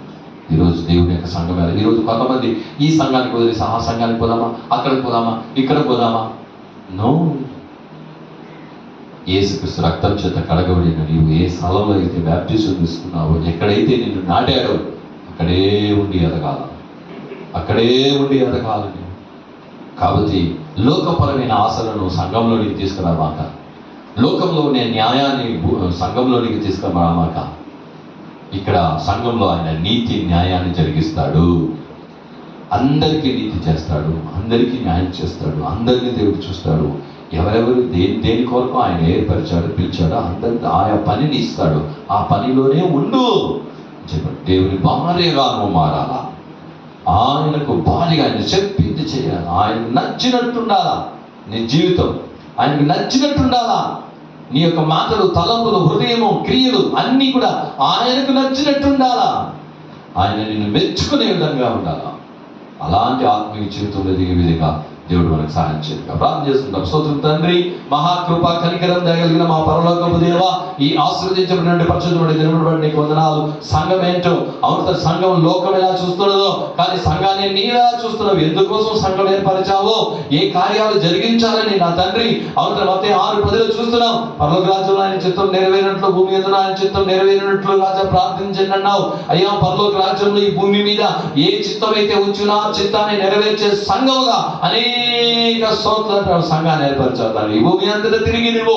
ఈరోజు దేవుని యొక్క సంఘం. ఈరోజు కొంతమంది ఈ సంఘానికి వదిలేసి ఆ సంఘానికి పోదామా, అక్కడికి పోదామా, ఇక్కడ పోదామా. నో, యేసుక్రీస్తు రక్తం చేత కడగబడిన నీవు ఏ స్థలంలో అయితే బ్యాప్టిజం తీసుకున్నావో, ఎక్కడైతే నిన్ను నాటాడో అక్కడే ఉండి ఎదగాల, అక్కడే ఉండి ఎదగాలి. కాబట్టి లోకపరమైన ఆశలను సంఘంలోనికి తీసుకురామాక, లోకంలో ఉండే న్యాయాన్ని సంఘంలోనికి తీసుకురామాక. ఇక్కడ సంఘంలో ఆయన నీతి న్యాయాన్ని జరిగిస్తాడు. అందరికీ నీతి చేస్తాడు, అందరికీ న్యాయం చేస్తాడు, అందరినీ దేవుడు చూస్తాడు. ఎవరెవరు దేని కొరకు ఆయన ఏర్పరిచాడు, పిలిచాడో అందరికి ఆయా పనిని ఇస్తాడు. ఆ పనిలోనే ఉండు చెప్పండి. దేవుని భార్యగా నువ్వు మారాలా, ఆయనకు భార్యగా ఆయన చెప్పింది చేయాలి. ఆయనకు నచ్చినట్టుండాలా నీ జీవితం, ఆయనకు నచ్చినట్టుండాలా. నీ యొక్క మాటలు, తలంపులు, హృదయము, క్రియలు అన్నీ కూడా ఆయనకు నచ్చినట్టుండాలా. ఆయన నిన్ను మెచ్చుకునే విధంగా ఉండాలా. అలాంటి ఆత్మీయ జీవితంలో దిగే విధంగా దేవుడు మనకు సహాయం చేయగా ప్రార్థన చేస్తుంటాం. స్తోత్రం తండ్రి, మహాకృప కనికరం దయగలిగిన మా పరలోకపు దేవా, ఈ ఆశీర్వదించబడిన పరిశుద్ధుడి దేవుడు నీకు వందనాలు. సంఘం ఏంటో, అవును సంఘం లోకం ఎలా చూస్తున్నదో, కానీ సంఘాన్ని నీలా చూస్తున్నావు. ఎందుకోసం సంఘం ఏర్పరిచావో, ఏ కార్యాలు జరిగించాలని నా తండ్రి, అవును మతే 6:10 చూస్తున్నాం. పరలోక రాజ్యంలో ఆయన చిత్తం నెరవేరినట్లు భూమి మీద ఆయన చిత్తం నెరవేరినట్లు రాజా ప్రార్థించండి అన్నావు. అయ్యా, పరలోక రాజ్యంలో ఈ భూమి మీద ఏ చిత్తం అయితే ఉంచునా ఆ చిత్తాన్ని నెరవేర్చే సంఘముగా అనేక సంఘాన్ని ఏర్పరచాలి. ఈ భూమి అంతటా తిరిగి నువ్వు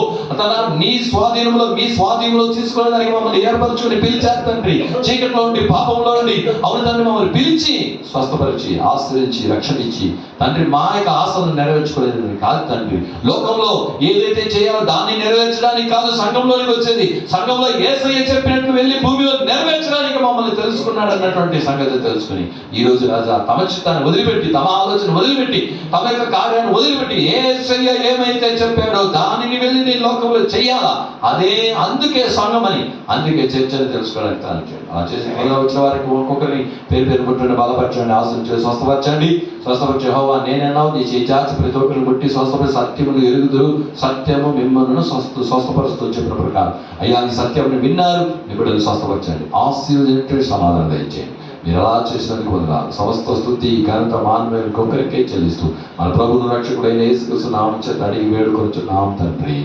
నీ స్వాధీనంలో, మీ స్వాధీనంలో తీసుకునే దానికి మమ్మల్ని ఏర్పరచుకుని పిలిచారు తండ్రి. చీకట్లో ఉండి, పాపంలో ఉండి, అవును తండ్రి మమ్మల్ని పిలిచి స్వస్థపరిచి, ఆశ్రయించి, రక్షణ ఇచ్చి తండ్రి మా యొక్క ఆశలను నెరవేర్చుకోలేదు కాదు తండ్రి. లోకంలో ఏదైతే చేయాలో దాన్ని నెరవేర్చడానికి కాదు సంఘంలోనికి వచ్చేది. సంఘంలో యేసయ్య చెప్పినట్టు వెళ్ళి భూమిలో నెరవేర్చడానికి మమ్మల్ని తెలుసుకున్నాడు అన్నటువంటి సంగతి తెలుసుకుని ఈ రోజు రాజా తమ చిత్తాన్ని వదిలిపెట్టి, తమ ఆలోచన వదిలిపెట్టి, తమ యొక్క కార్యాన్ని వదిలిపెట్టి యేసయ్య ఏమైతే చెప్పాడో దానిని వెళ్ళి నీ లోకంలో చెయ్యాలా. అదే అందుకే సంఘం అని, అందుకే చర్చని తెలుసుకోవడానికి అలా చేసి వచ్చిన వారికి ఒక్కొక్కరిని పేరు పేరు పుట్టండి, బలపరచండి, ఆశించండి, స్వస్థపరచండి. స్వస్థపరిచే యెహోవా నేనన్నావు, నీ చేచాచి ప్రతి ఒక్కరిని బట్టి స్వస్థపరి సత్యమును ఎరుగుదురు, సత్యము మిమ్మల్ని స్వస్థపరుస్తూ చెప్పిన ప్రకారం అయ్యా ఈ సత్యమును విన్నారు, మీ బిడ్డలు స్వస్థపరచండి, ఆశీర్వదించే సమాధానం దయచేయండి. మీరు అలా చేసినందుకు వందనాలు. సమస్త స్తుతి ఘనత మాన్మేలు ఒక్కరికే చెల్లిస్తూ మన ప్రభువును రక్షకుడైన యేసుక్రీస్తు నామమున అడిగి వేడుకొనుచున్నాము తండ్రి.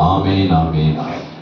ఆమేన్, ఆమేన్.